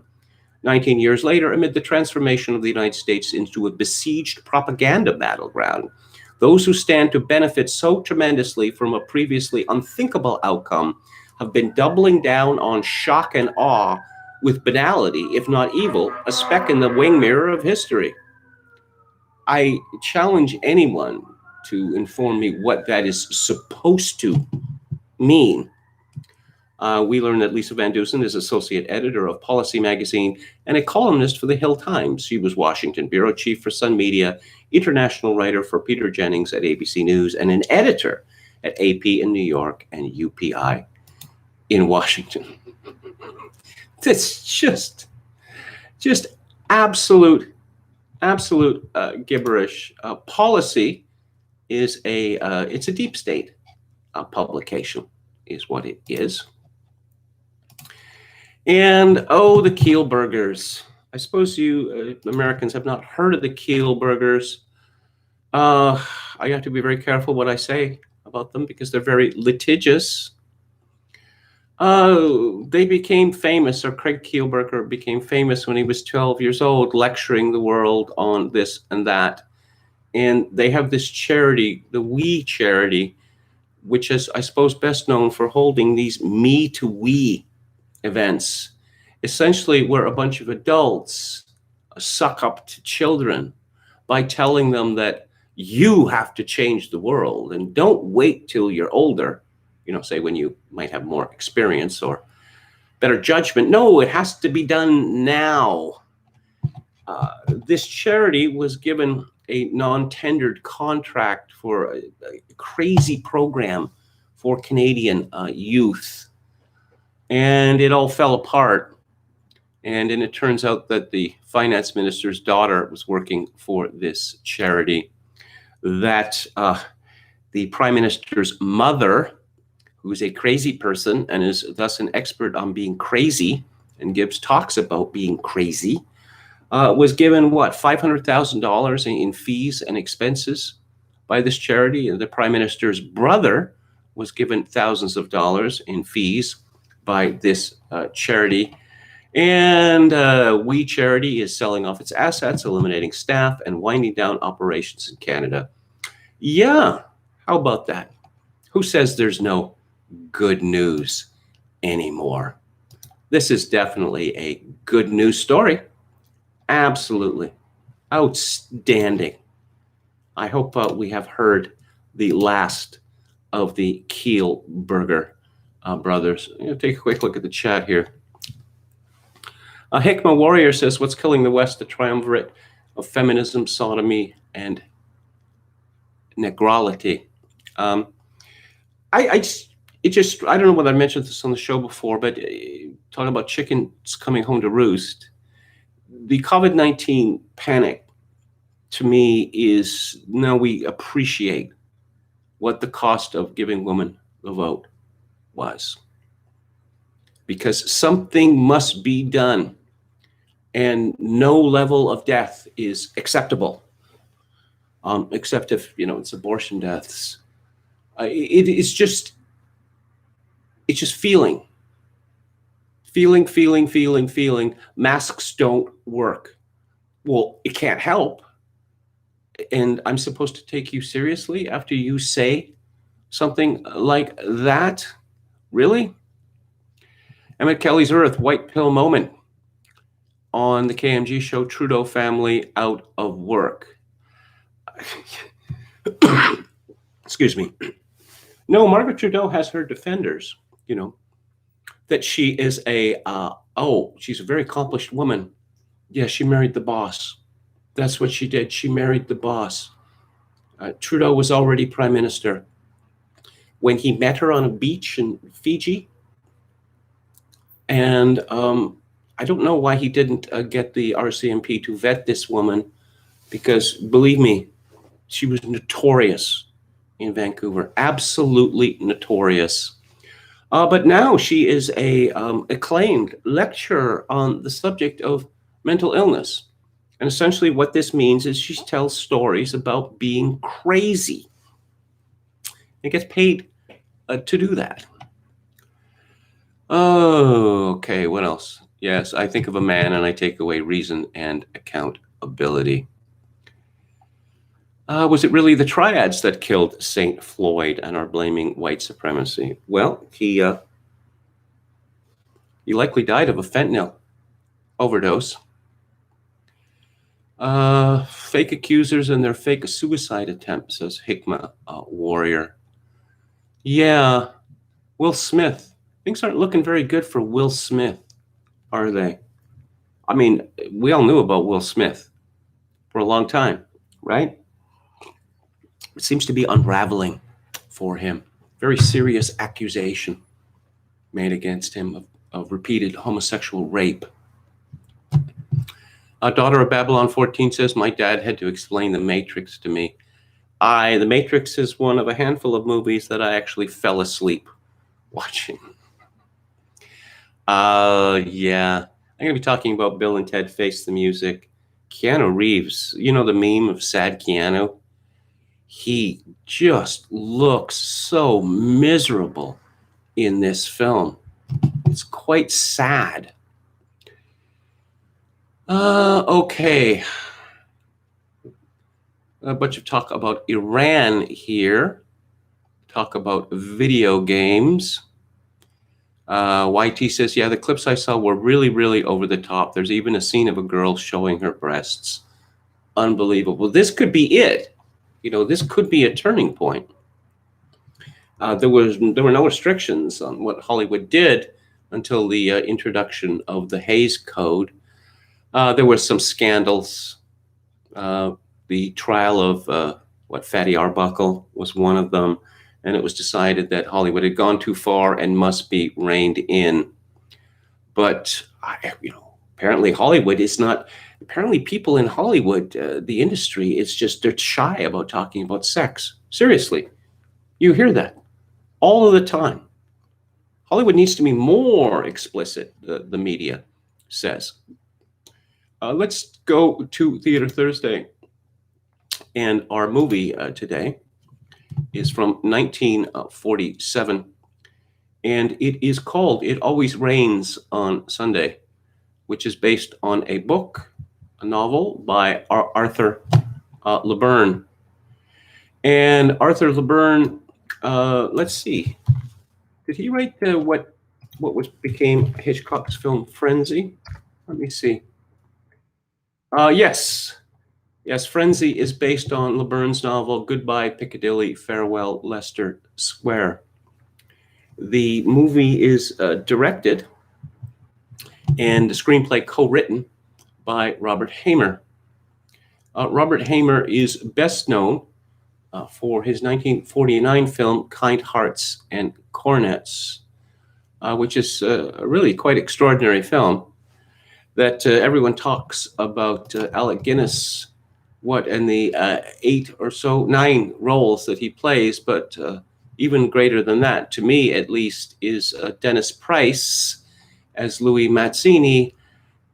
19 years later, amid the transformation of the United States into a besieged propaganda battleground, those who stand to benefit so tremendously from a previously unthinkable outcome have been doubling down on shock and awe with banality, if not evil, a speck in the wing mirror of history. I challenge anyone to inform me what that is supposed to mean. We learned that Lisa Van Dusen is associate editor of Policy Magazine and a columnist for the Hill Times. She was Washington bureau chief for Sun Media, international writer for Peter Jennings at ABC News, and an editor at AP in New York and UPI in Washington. It's just absolute gibberish. Policy is it's a deep state publication, is what it is. And the Kielburgers. I suppose you Americans have not heard of the Kielburgers. I have to be very careful what I say about them because they're very litigious. They became famous, or Craig Kielburger became famous when he was 12 years old, lecturing the world on this and that. And they have this charity, the We Charity, which is, I suppose, best known for holding these Me to We events, essentially where a bunch of adults suck up to children by telling them that you have to change the world and don't wait till you're older, say when you might have more experience or better judgment. No, it has to be done now. This charity was given a non-tendered contract for a crazy program for Canadian youth. And it all fell apart. And then it turns out that the finance minister's daughter was working for this charity. That the prime minister's mother, who is a crazy person and is thus an expert on being crazy and gives talks about being crazy, was given, $500,000 in fees and expenses by this charity. And the prime minister's brother was given thousands of dollars in fees by this charity. And We Charity is selling off its assets, eliminating staff, and winding down operations in Canada. Yeah, how about that? Who says there's no good news anymore? This is definitely a good news story. Absolutely. Outstanding. I hope we have heard the last of the Kielburger brothers. Take a quick look at the chat here. Hikma Warrior says, what's killing the West? The triumvirate of feminism, sodomy, and negrality. I don't know whether I mentioned this on the show before, but talking about chickens coming home to roost, the COVID-19 panic to me is now we appreciate what the cost of giving women the vote was. Because something must be done, and no level of death is acceptable except if, it's abortion deaths. It's just feeling. Feeling. Masks don't work. Well, it can't help. And I'm supposed to take you seriously after you say something like that? Really? Emmett Kelly's Earth, white pill moment on the KMG show, Trudeau family out of work. Excuse me. No, Margaret Trudeau has her defenders, that she is she's a very accomplished woman. Yeah, she married the boss. That's what she did. She married the boss. Trudeau was already prime minister. When he met her on a beach in Fiji, and I don't know why he didn't get the RCMP to vet this woman, because believe me, she was notorious in Vancouver, absolutely notorious. But now she is a acclaimed lecturer on the subject of mental illness. And essentially what this means is she tells stories about being crazy. And gets paid to do that. Oh, okay, what else? Yes, I think of a man and I take away reason and accountability. Was it really the triads that killed St. Floyd and are blaming white supremacy? Well, he likely died of a fentanyl overdose. Fake accusers and their fake suicide attempt, says Hikma Warrior. Yeah, Will Smith. Things aren't looking very good for Will Smith, are they? I mean, we all knew about Will Smith for a long time, right? It seems to be unraveling for him. Very serious accusation made against him of repeated homosexual rape. Daughter of Babylon 14 says, my dad had to explain The Matrix to me. The Matrix is one of a handful of movies that I actually fell asleep watching. Yeah. I'm going to be talking about Bill and Ted Face the Music. Keanu Reeves, the meme of sad Keanu? He just looks so miserable in this film. It's quite sad. Okay. A bunch of talk about Iran here. Talk about video games. YT says, yeah, the clips I saw were really, really over the top. There's even a scene of a girl showing her breasts. Unbelievable. This could be it. This could be a turning point. There were no restrictions on what Hollywood did until the introduction of the Hays Code. There were some scandals. The trial of Fatty Arbuckle was one of them, and it was decided that Hollywood had gone too far and must be reined in. But apparently Hollywood is not. Apparently, people in Hollywood, the industry, is just they're shy about talking about sex. Seriously, you hear that all of the time. Hollywood needs to be more explicit. The media says. Let's go to Theater Thursday. And our movie today is from 1947. And it is called It Always Rains on Sunday, which is based on a book, a novel by Arthur LeBurn. And Arthur LeBurn, let's see, did he write what became Hitchcock's film Frenzy? Let me see. Yes, Frenzy is based on LeBurn's novel Goodbye Piccadilly, Farewell Leicester Square. The movie is directed and the screenplay co-written by Robert Hamer. Robert Hamer is best known for his 1949 film Kind Hearts and Cornets, which is a really quite extraordinary film that everyone talks about. Alec Guinness, in the 9 roles that he plays, but even greater than that, to me at least, is Dennis Price as Louis Mazzini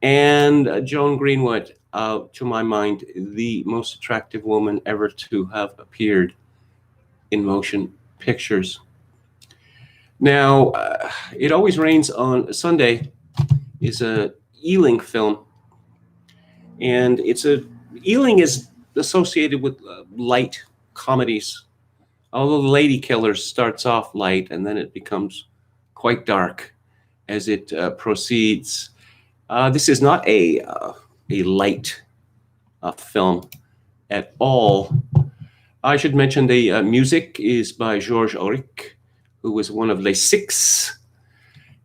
and Joan Greenwood to my mind, the most attractive woman ever to have appeared in motion pictures. Now, It Always Rains on Sunday is a Ealing film, and Ealing is associated with light comedies. Although The Lady Killers starts off light and then it becomes quite dark as it proceeds. This is not a light film at all. I should mention the music is by Georges Auric, who was one of Les Six,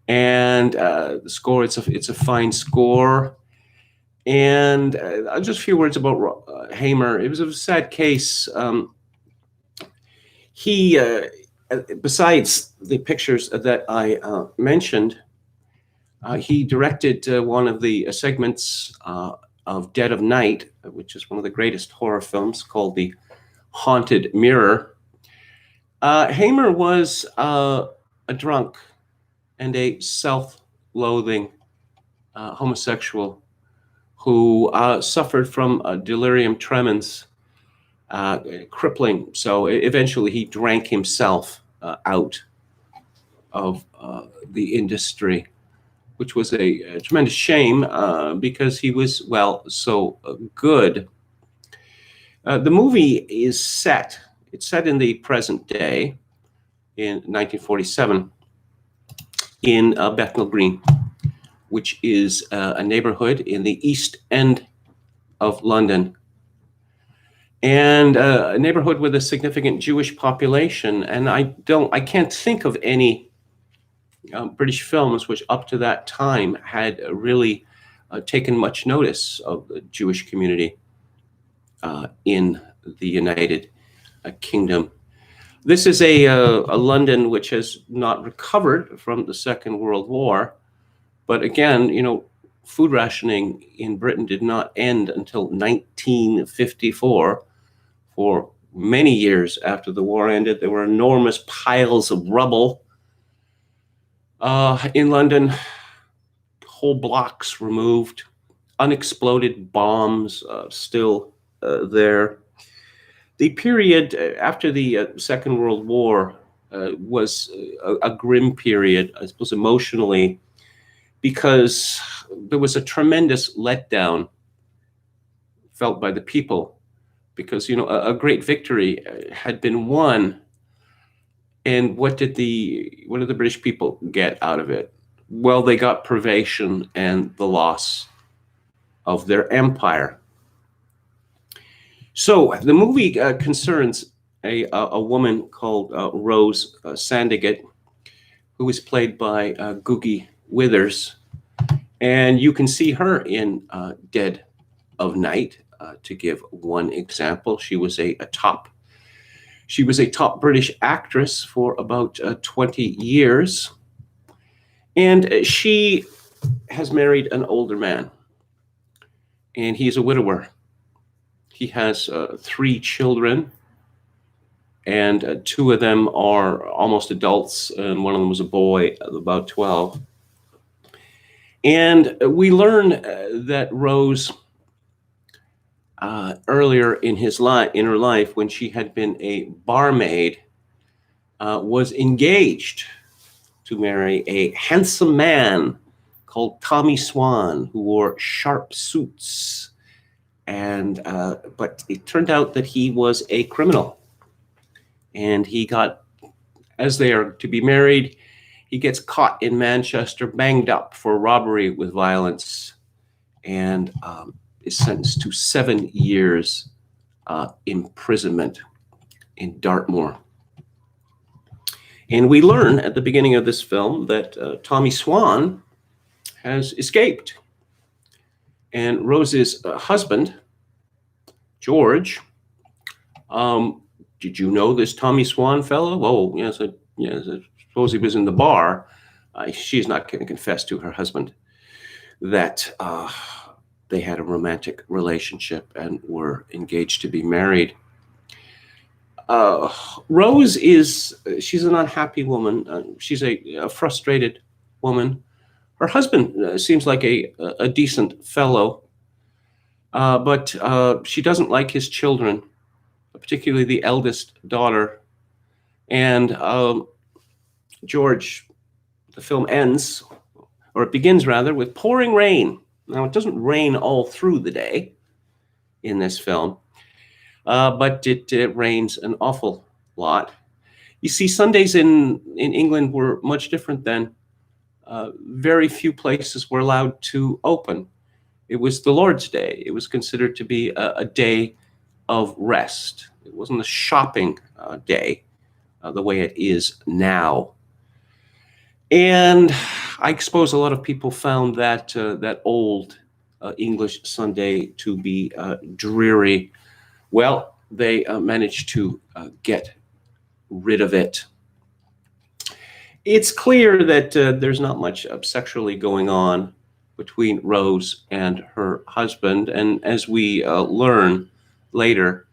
and the score, it's a fine score. And just a few words about Hamer. It was a sad case. He, besides the pictures that I mentioned, he directed one of the segments of Dead of Night, which is one of the greatest horror films, called The Haunted Mirror. Hamer was a drunk and a self-loathing homosexual who suffered from delirium tremens, crippling. So eventually he drank himself out of the industry, which was a tremendous shame because he was, well, so good. The movie is set in the present day in 1947 in Bethnal Green, which is a neighborhood in the East End of London, and a neighborhood with a significant Jewish population. And I can't think of any British films which up to that time had really taken much notice of the Jewish community in the United Kingdom. This is a London which has not recovered from the Second World War. But again, food rationing in Britain did not end until 1954. For many years after the war ended, there were enormous piles of rubble in London, whole blocks removed, unexploded bombs still there. The period after the Second World War was a grim period, I suppose, emotionally, because there was a tremendous letdown felt by the people, because a great victory had been won, and what did the British people get out of it? Well, they got privation and the loss of their empire. So the movie concerns a woman called Rose Sandigat, who is played by Googie Withers, and you can see her in Dead of Night. To give one example, she was a top British actress for about 20 years, and she has married an older man, and he's a widower. He has 3 children, and 2 of them are almost adults, and one of them was a boy about 12. And we learn that Rose, earlier in her life, when she had been a barmaid, was engaged to marry a handsome man called Tommy Swan, who wore sharp suits. And but it turned out that he was a criminal, and he got, as they are to be married, he gets caught in Manchester, banged up for robbery with violence, and is sentenced to 7 years imprisonment in Dartmoor. And we learn at the beginning of this film that Tommy Swan has escaped. And Rose's husband, George, did you know this Tommy Swan fellow? Oh, yes, I suppose he was in the bar. She's not going to confess to her husband that they had a romantic relationship and were engaged to be married. Rose she's an unhappy woman. She's a frustrated woman. Her husband seems like a decent fellow, but she doesn't like his children, particularly the eldest daughter. And George, the film ends, or it begins rather, with pouring rain. Now, it doesn't rain all through the day in this film, but it rains an awful lot. You see, Sundays in England were much different then. Very few places were allowed to open. It was the Lord's Day. It was considered to be a day of rest. It wasn't a shopping day the way it is now. And I suppose a lot of people found that old English Sunday to be dreary. Well, they managed to get rid of it. It's clear that there's not much sexually going on between Rose and her husband. And as we learn later,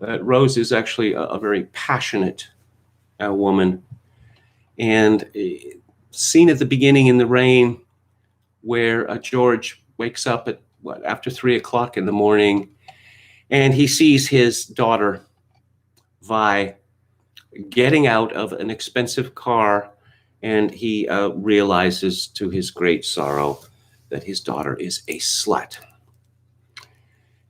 Rose is actually a very passionate woman. And seen at the beginning in the rain, where George wakes up at after 3 o'clock in the morning, and he sees his daughter, Vi, getting out of an expensive car, and he realizes to his great sorrow that his daughter is a slut.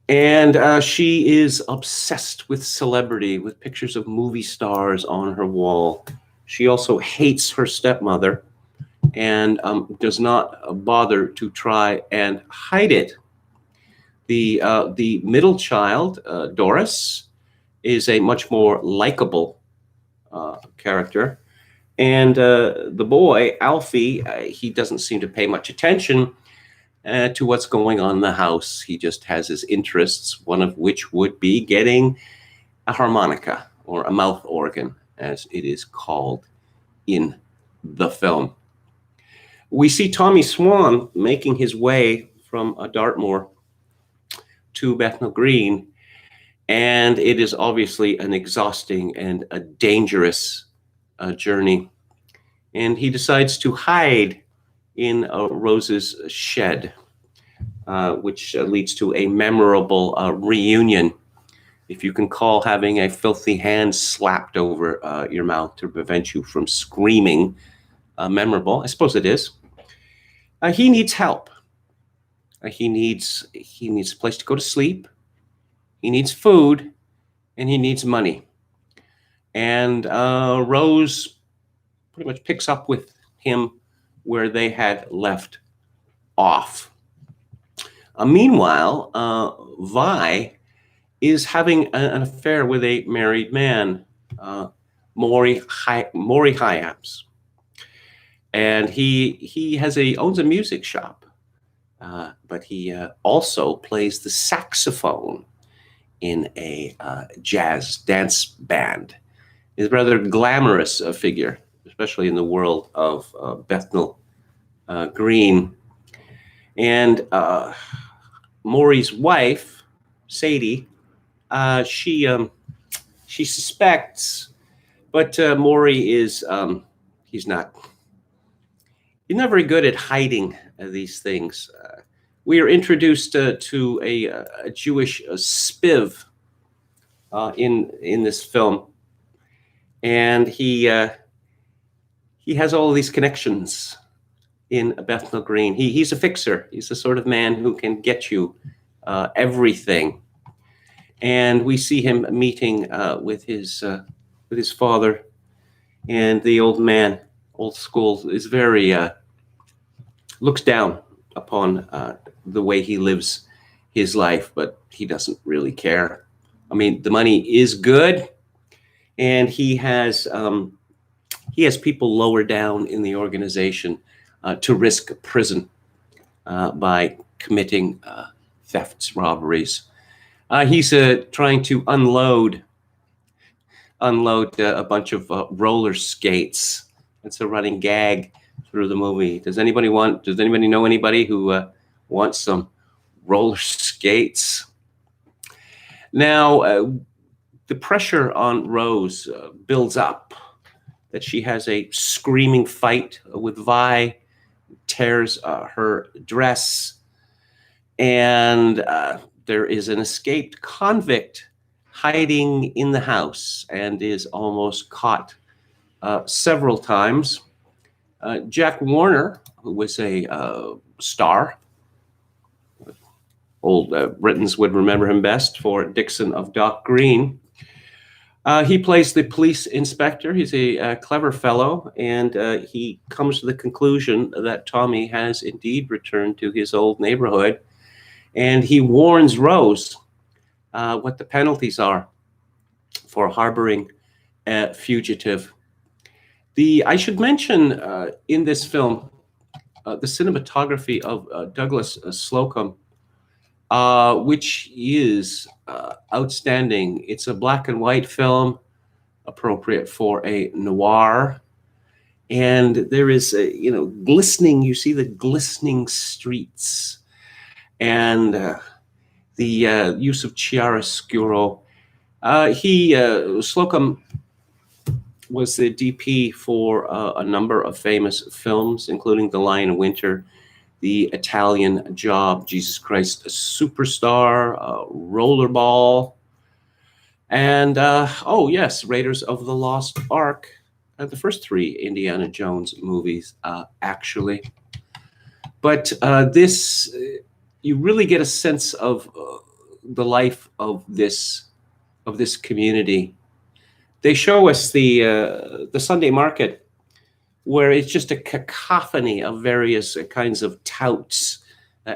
And she is obsessed with celebrity, with pictures of movie stars on her wall. She also hates her stepmother and does not bother to try and hide it. The middle child, Doris, is a much more likable character. And the boy, Alfie, he doesn't seem to pay much attention to what's going on in the house. He just has his interests, one of which would be getting a harmonica, or a mouth organ, as it is called in the film. We see Tommy Swan making his way from Dartmoor to Bethnal Green, and it is obviously an exhausting and a dangerous journey. And he decides to hide in Rose's shed, which leads to a memorable reunion, if you can call having a filthy hand slapped over your mouth to prevent you from screaming memorable. I suppose it is. He needs help. He needs a place to go to sleep. He needs food, and he needs money. And Rose pretty much picks up with him where they had left off. Meanwhile, Vi is having an affair with a married man, Maury Hyams. And he owns a music shop, but he also plays the saxophone in a jazz dance band. He's a rather glamorous figure, especially in the world of Bethnal Green. And Maury's wife, Sadie, she suspects, but Maury is he's not very good at hiding these things. We are introduced to a Jewish spiv in this film, and he has all of these connections in Bethnal Green. He's a fixer. He's the sort of man who can get you everything. And we see him meeting with his father, and the old man, old school, is very looks down upon the way he lives his life, but he doesn't really care. I mean, the money is good, and he has people lower down in the organization to risk prison by committing thefts, robberies. He's trying to unload a bunch of roller skates. It's a running gag through the movie. Does anybody know anybody who wants some roller skates? Now, the pressure on Rose builds up, that she has a screaming fight with Vi, tears her dress, and there is an escaped convict hiding in the house and is almost caught several times. Jack Warner, who was a star, old Britons would remember him best for Dixon of Dock Green. He plays the police inspector. He's a clever fellow, and he comes to the conclusion that Tommy has indeed returned to his old neighborhood, and he warns Rose what the penalties are for harboring a fugitive. I should mention in this film the cinematography of Douglas Slocum, which is outstanding. It's a black and white film, appropriate for a noir. And there is, glistening, you see the glistening streets and the use of chiaroscuro. Slocum was the DP for a number of famous films, including The Lion in Winter, The Italian Job, Jesus Christ Superstar, Rollerball, and Raiders of the Lost Ark, the first three Indiana Jones movies, actually. But this, you really get a sense of the life of this community. They show us the Sunday market, where it's just a cacophony of various kinds of touts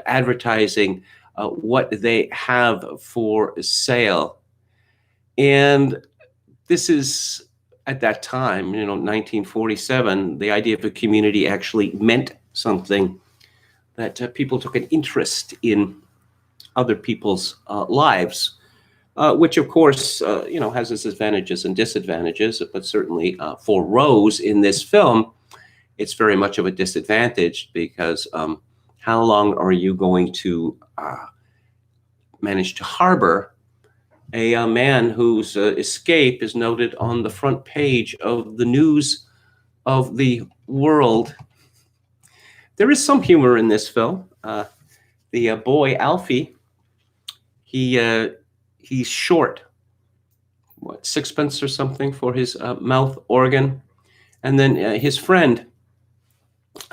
advertising what they have for sale. And this is, at that time, 1947, the idea of a community actually meant something, that people took an interest in other people's lives, which of course, has its advantages and disadvantages, but certainly for Rose in this film, it's very much of a disadvantage, because how long are you going to manage to harbor a man whose escape is noted on the front page of the news of the world? There is some humor in this film. The boy Alfie, he's short, sixpence or something for his mouth organ, and then his friend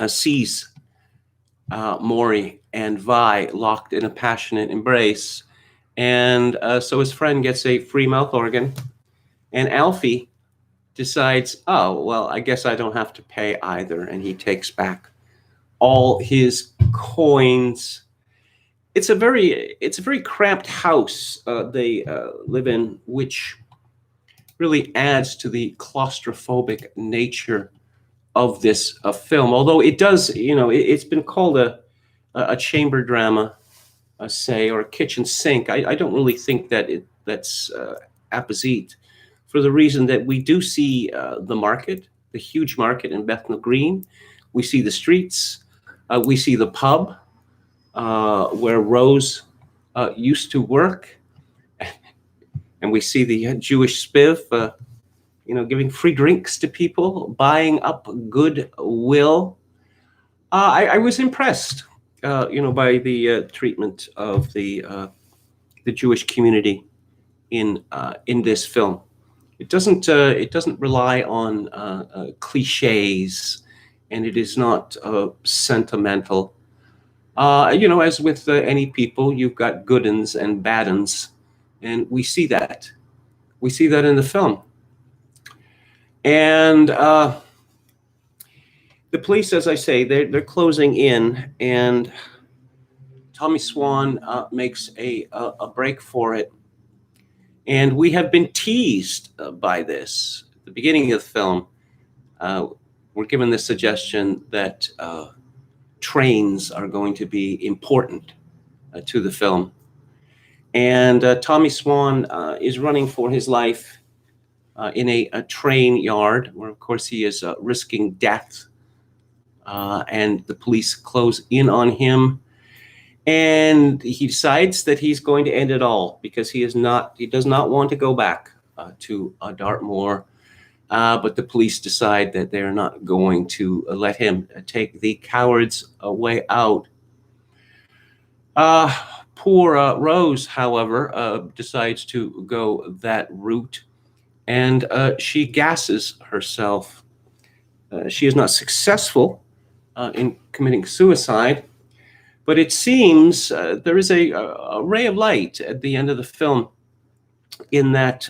sees Maury and Vi locked in a passionate embrace, and so his friend gets a free mouth organ, and Alfie decides, oh, well, I guess I don't have to pay either, and he takes back all his coins. It's a very cramped house they live in, which really adds to the claustrophobic nature of this film. Although it does, it's been called a chamber drama, or a kitchen sink. I don't really think that that's apposite, for the reason that we do see the market, the huge market in Bethnal Green. We see the streets. We see the pub where Rose used to work, and we see the Jewish spiv, giving free drinks to people, buying up goodwill. I was impressed, by the treatment of the Jewish community in this film. It doesn't rely on cliches, and it is not sentimental. As with any people, you've got good uns and bad uns, and we see that. We see that in the film. And the police, as I say, they're closing in, and Tommy Swan makes a break for it. And we have been teased by this. At the beginning of the film, we're given the suggestion that trains are going to be important to the film. And Tommy Swan is running for his life in a train yard, where, of course, he is risking death. And the police close in on him. And he decides that he's going to end it all, because he does not want to go back to Dartmoor. But the police decide that they're not going to let him take the coward's way out. Poor Rose, however, decides to go that route, and she gasses herself. She is not successful in committing suicide, but it seems there is a ray of light at the end of the film, in that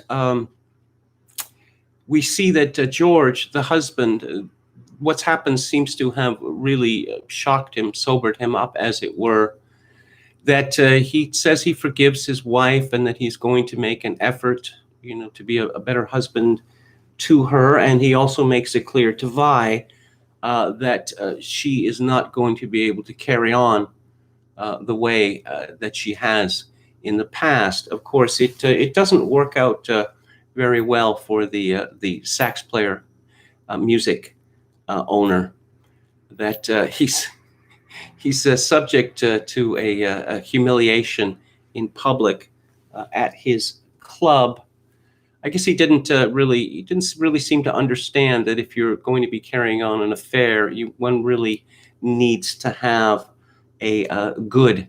we see that George, the husband, what's happened seems to have really shocked him, sobered him up, as it were. That he says he forgives his wife, and that he's going to make an effort, to be a better husband to her. And he also makes it clear to Vi that she is not going to be able to carry on the way that she has in the past. Of course, it doesn't work out very well for the sax player, music owner, that he's subject to a humiliation in public at his club. I guess he didn't really seem to understand that if you're going to be carrying on an affair, one really needs to have a good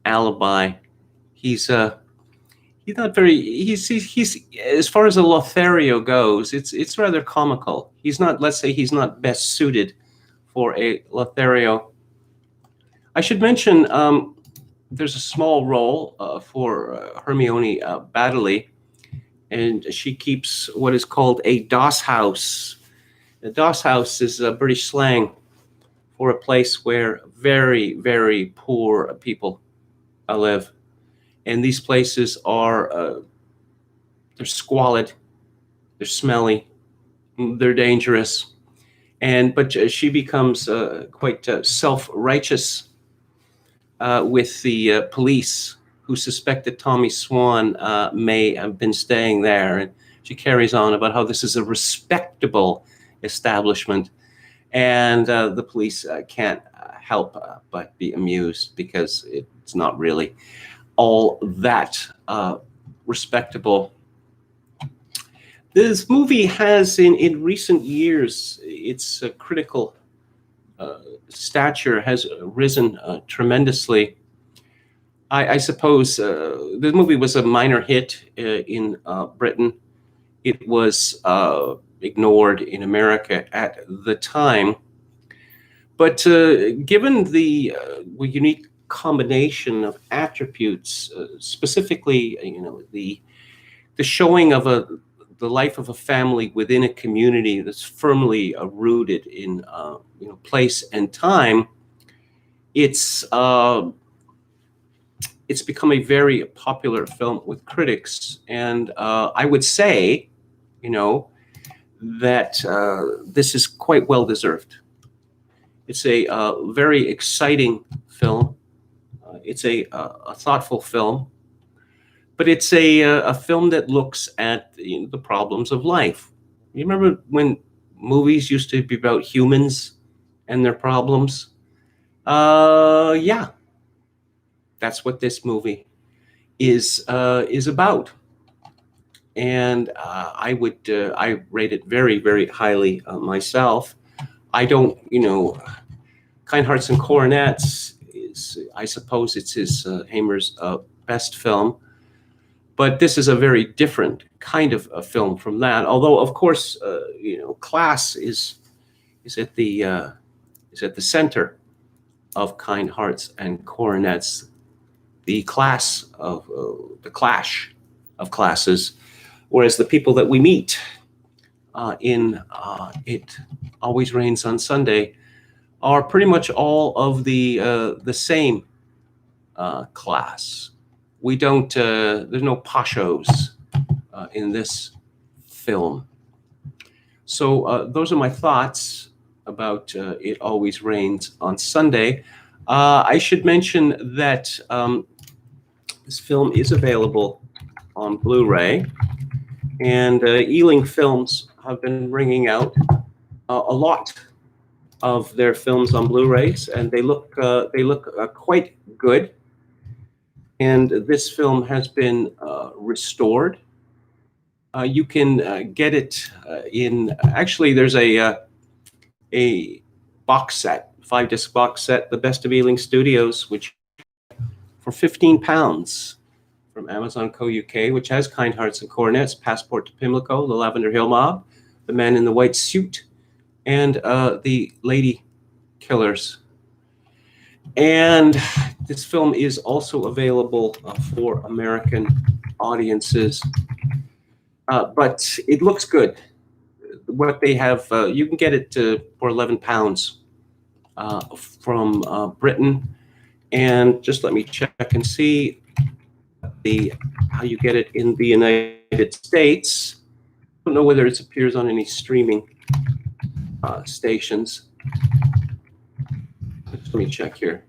alibi. He's not very. He's as far as a Lothario goes, it's rather comical. He's not. Let's say he's not best suited for a Lothario. I should mention there's a small role for Hermione Baddeley, and she keeps what is called a doss house. A doss house is a British slang for a place where very, very poor people live. And these places are, they're squalid, they're smelly, they're dangerous. But she becomes quite self-righteous with the police, who suspect that Tommy Swan may have been staying there. And she carries on about how this is a respectable establishment. And the police can't help but be amused, because it's not really all that respectable. This movie has, in recent years, its critical stature has risen tremendously. I suppose the movie was a minor hit in Britain. It was ignored in America at the time. But given the unique combination of attributes, specifically, the showing of the life of a family within a community that's firmly rooted in place and time, it's become a very popular film with critics, and I would say, that this is quite well deserved. It's a very exciting film. It's a thoughtful film, but it's a film that looks at the problems of life. You remember when movies used to be about humans and their problems? Yeah, that's what this movie is about. And I rate it very, very highly myself. I don't, Kind Hearts and Coronets is, I suppose, it's his Hamer's best film, but this is a very different kind of a film from that. Although, of course, class is at the center of Kind Hearts and Coronets, the clash of classes, whereas the people that we meet in It Always Rains on Sunday are pretty much all of the same class. We don't. There's no pashos in this film. So those are my thoughts about It Always Rains on Sunday. I should mention that this film is available on Blu-ray, and Ealing Films have been bringing out a lot of their films on Blu-rays, and they look quite good. And this film has been restored. You can get it in. Actually, there's a box set, 5-disc box set, The Best of Ealing Studios, which for £15 from Amazon Co. UK, which has Kind Hearts and Coronets, Passport to Pimlico, The Lavender Hill Mob, The Man in the White Suit, and The Lady Killers. And this film is also available for American audiences, but it looks good. What they have, you can get it for £11 from Britain. And just let me check and see how you get it in the United States. I don't know whether it appears on any streaming stations. Just let me check here.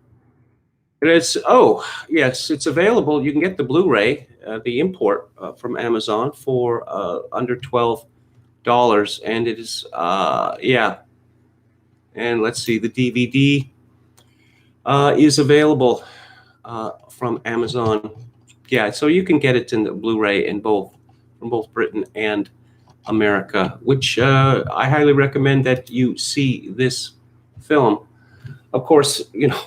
It is, oh, yes, it's available. You can get the Blu-ray, the import from Amazon for under $12. And it is, yeah. And let's see, the DVD is available from Amazon. Yeah, so you can get it in the Blu-ray in from both Britain and America, which I highly recommend that you see this film. Of course, you know,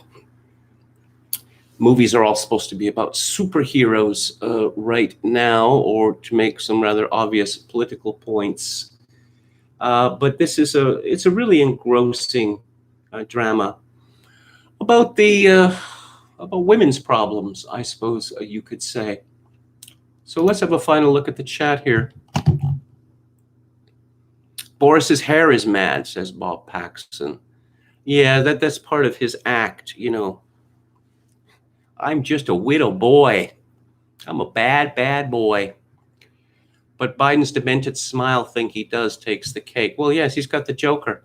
movies are all supposed to be about superheroes right now, or to make some rather obvious political points. But this is it's a really engrossing drama about about women's problems, I suppose you could say. So let's have a final look at the chat here. Boris's hair is mad, says Bob Paxson. Yeah, that's part of his act, you know. I'm just a widow boy. I'm a bad, bad boy. But Biden's demented smile thing he does takes the cake. Well, yes, he's got the Joker.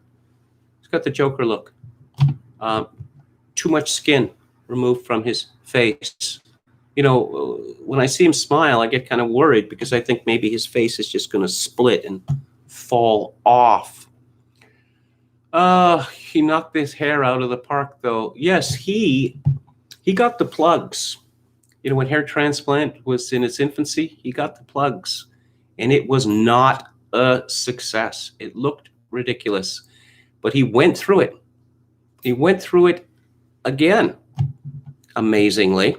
He's got the Joker look. Too much skin removed from his face. You know, when I see him smile, I get kind of worried because I think maybe his face is just going to split and fall off. He knocked his hair out of the park, though. Yes, he got the plugs. You know, when hair transplant was in its infancy, he got the plugs. And it was not a success. It looked ridiculous. But he went through it. He went through it again, amazingly.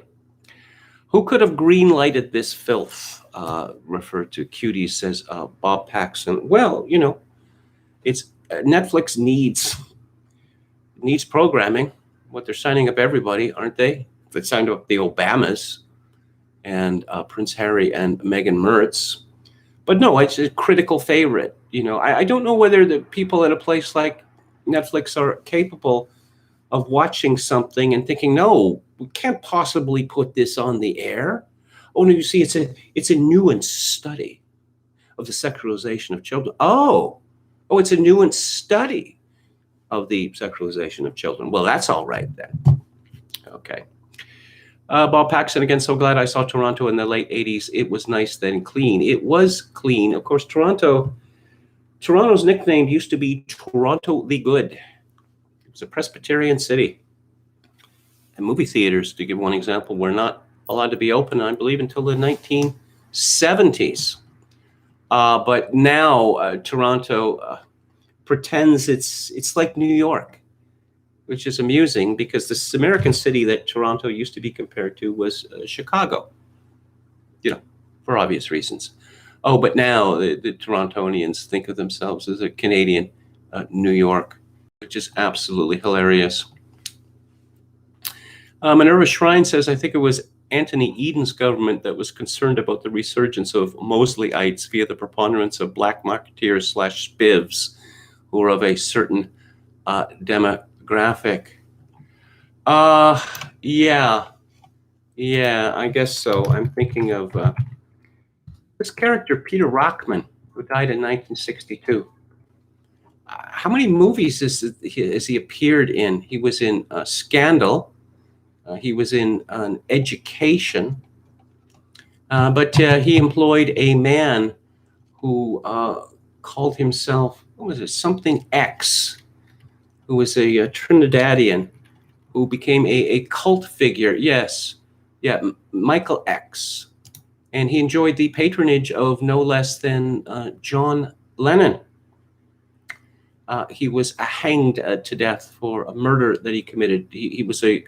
Who could have green-lighted this filth? Referred to Cuties, says Bob Paxson. Well, you know, it's Netflix needs programming. What they're signing up everybody, aren't they? They signed up the Obamas and Prince Harry and Meghan Mertz. But no, it's a critical favorite. You know, I don't know whether the people at a place like Netflix are capable of watching something and thinking, no, we can't possibly put this on the air. Oh, no, you see, it's a nuanced study of the sexualization of children. Oh, it's a nuanced study of the sexualization of children. Well, that's all right then. Okay. Bob Paxson, again, so glad I saw Toronto in the late 80s. It was nice then, clean. It was clean. Of course, Toronto's nickname used to be Toronto the Good. It was a Presbyterian city. And movie theaters, to give one example, were not allowed to be open, I believe, until the 1970s. But now Toronto pretends it's like New York, which is amusing because this American city that Toronto used to be compared to was Chicago, you know, for obvious reasons. Oh, but now the Torontonians think of themselves as a Canadian New York, which is absolutely hilarious. Minerva Shrine says, I think it was Anthony Eden's government that was concerned about the resurgence of Mosleyites via the preponderance of black marketeers / spivs who are of a certain demographic. Yeah, I guess so. I'm thinking of this character, Peter Rockman, who died in 1962. How many movies has he appeared in? He was in Scandal. He was in an Education. But he employed a man who called himself, what was it, something X, who was a Trinidadian, who became a cult figure. Yes, yeah, Michael X. And he enjoyed the patronage of no less than John Lennon. He was hanged to death for a murder that he committed. He was a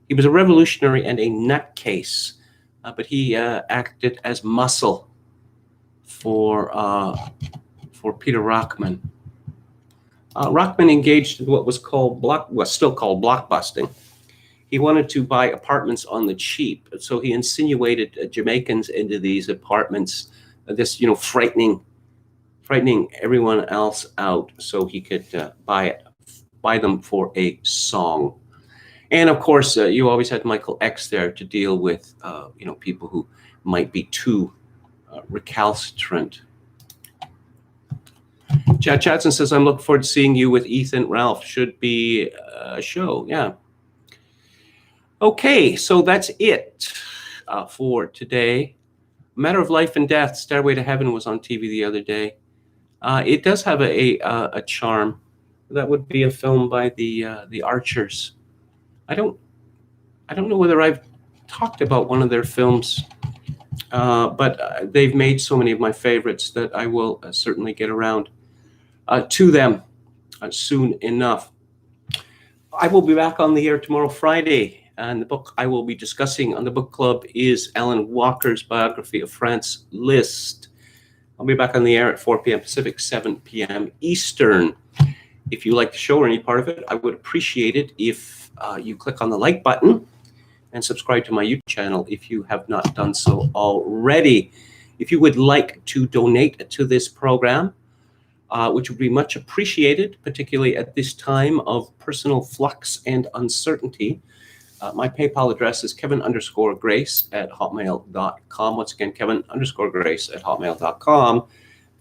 He was a revolutionary and a nutcase, but he acted as muscle for Peter Rockman. Rockman engaged in what was still called blockbusting. He wanted to buy apartments on the cheap, so he insinuated Jamaicans into these apartments, frightening everyone else out, so he could buy them for a song. And of course, you always had Michael X there to deal with, people who might be too recalcitrant. Chad Chatson says, I'm looking forward to seeing you with Ethan Ralph. Should be a show, yeah. Okay, so that's it for today. Matter of Life and Death, Stairway to Heaven was on TV the other day. It does have a charm. That would be a film by the Archers. I don't know whether I've talked about one of their films, but they've made so many of my favorites that I will certainly get around to them soon enough. I will be back on the air tomorrow, Friday, and the book I will be discussing on the book club is Alan Walker's biography of Franz Liszt. I'll be back on the air at 4 p.m. Pacific, 7 p.m. Eastern. If you like the show or any part of it, I would appreciate it if you click on the like button and subscribe to my YouTube channel if you have not done so already. If you would like to donate to this program, which would be much appreciated, particularly at this time of personal flux and uncertainty, my PayPal address is kevin_grace@hotmail.com. Once again, kevin_grace@hotmail.com.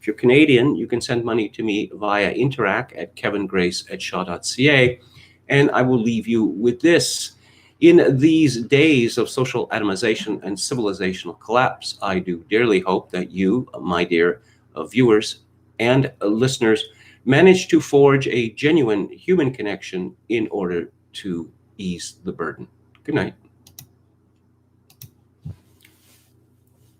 If you're Canadian, you can send money to me via Interac at kevingrace@shaw.ca. And I will leave you with this. In these days of social atomization and civilizational collapse, I do dearly hope that you, my dear viewers and listeners, manage to forge a genuine human connection in order to ease the burden. Good night.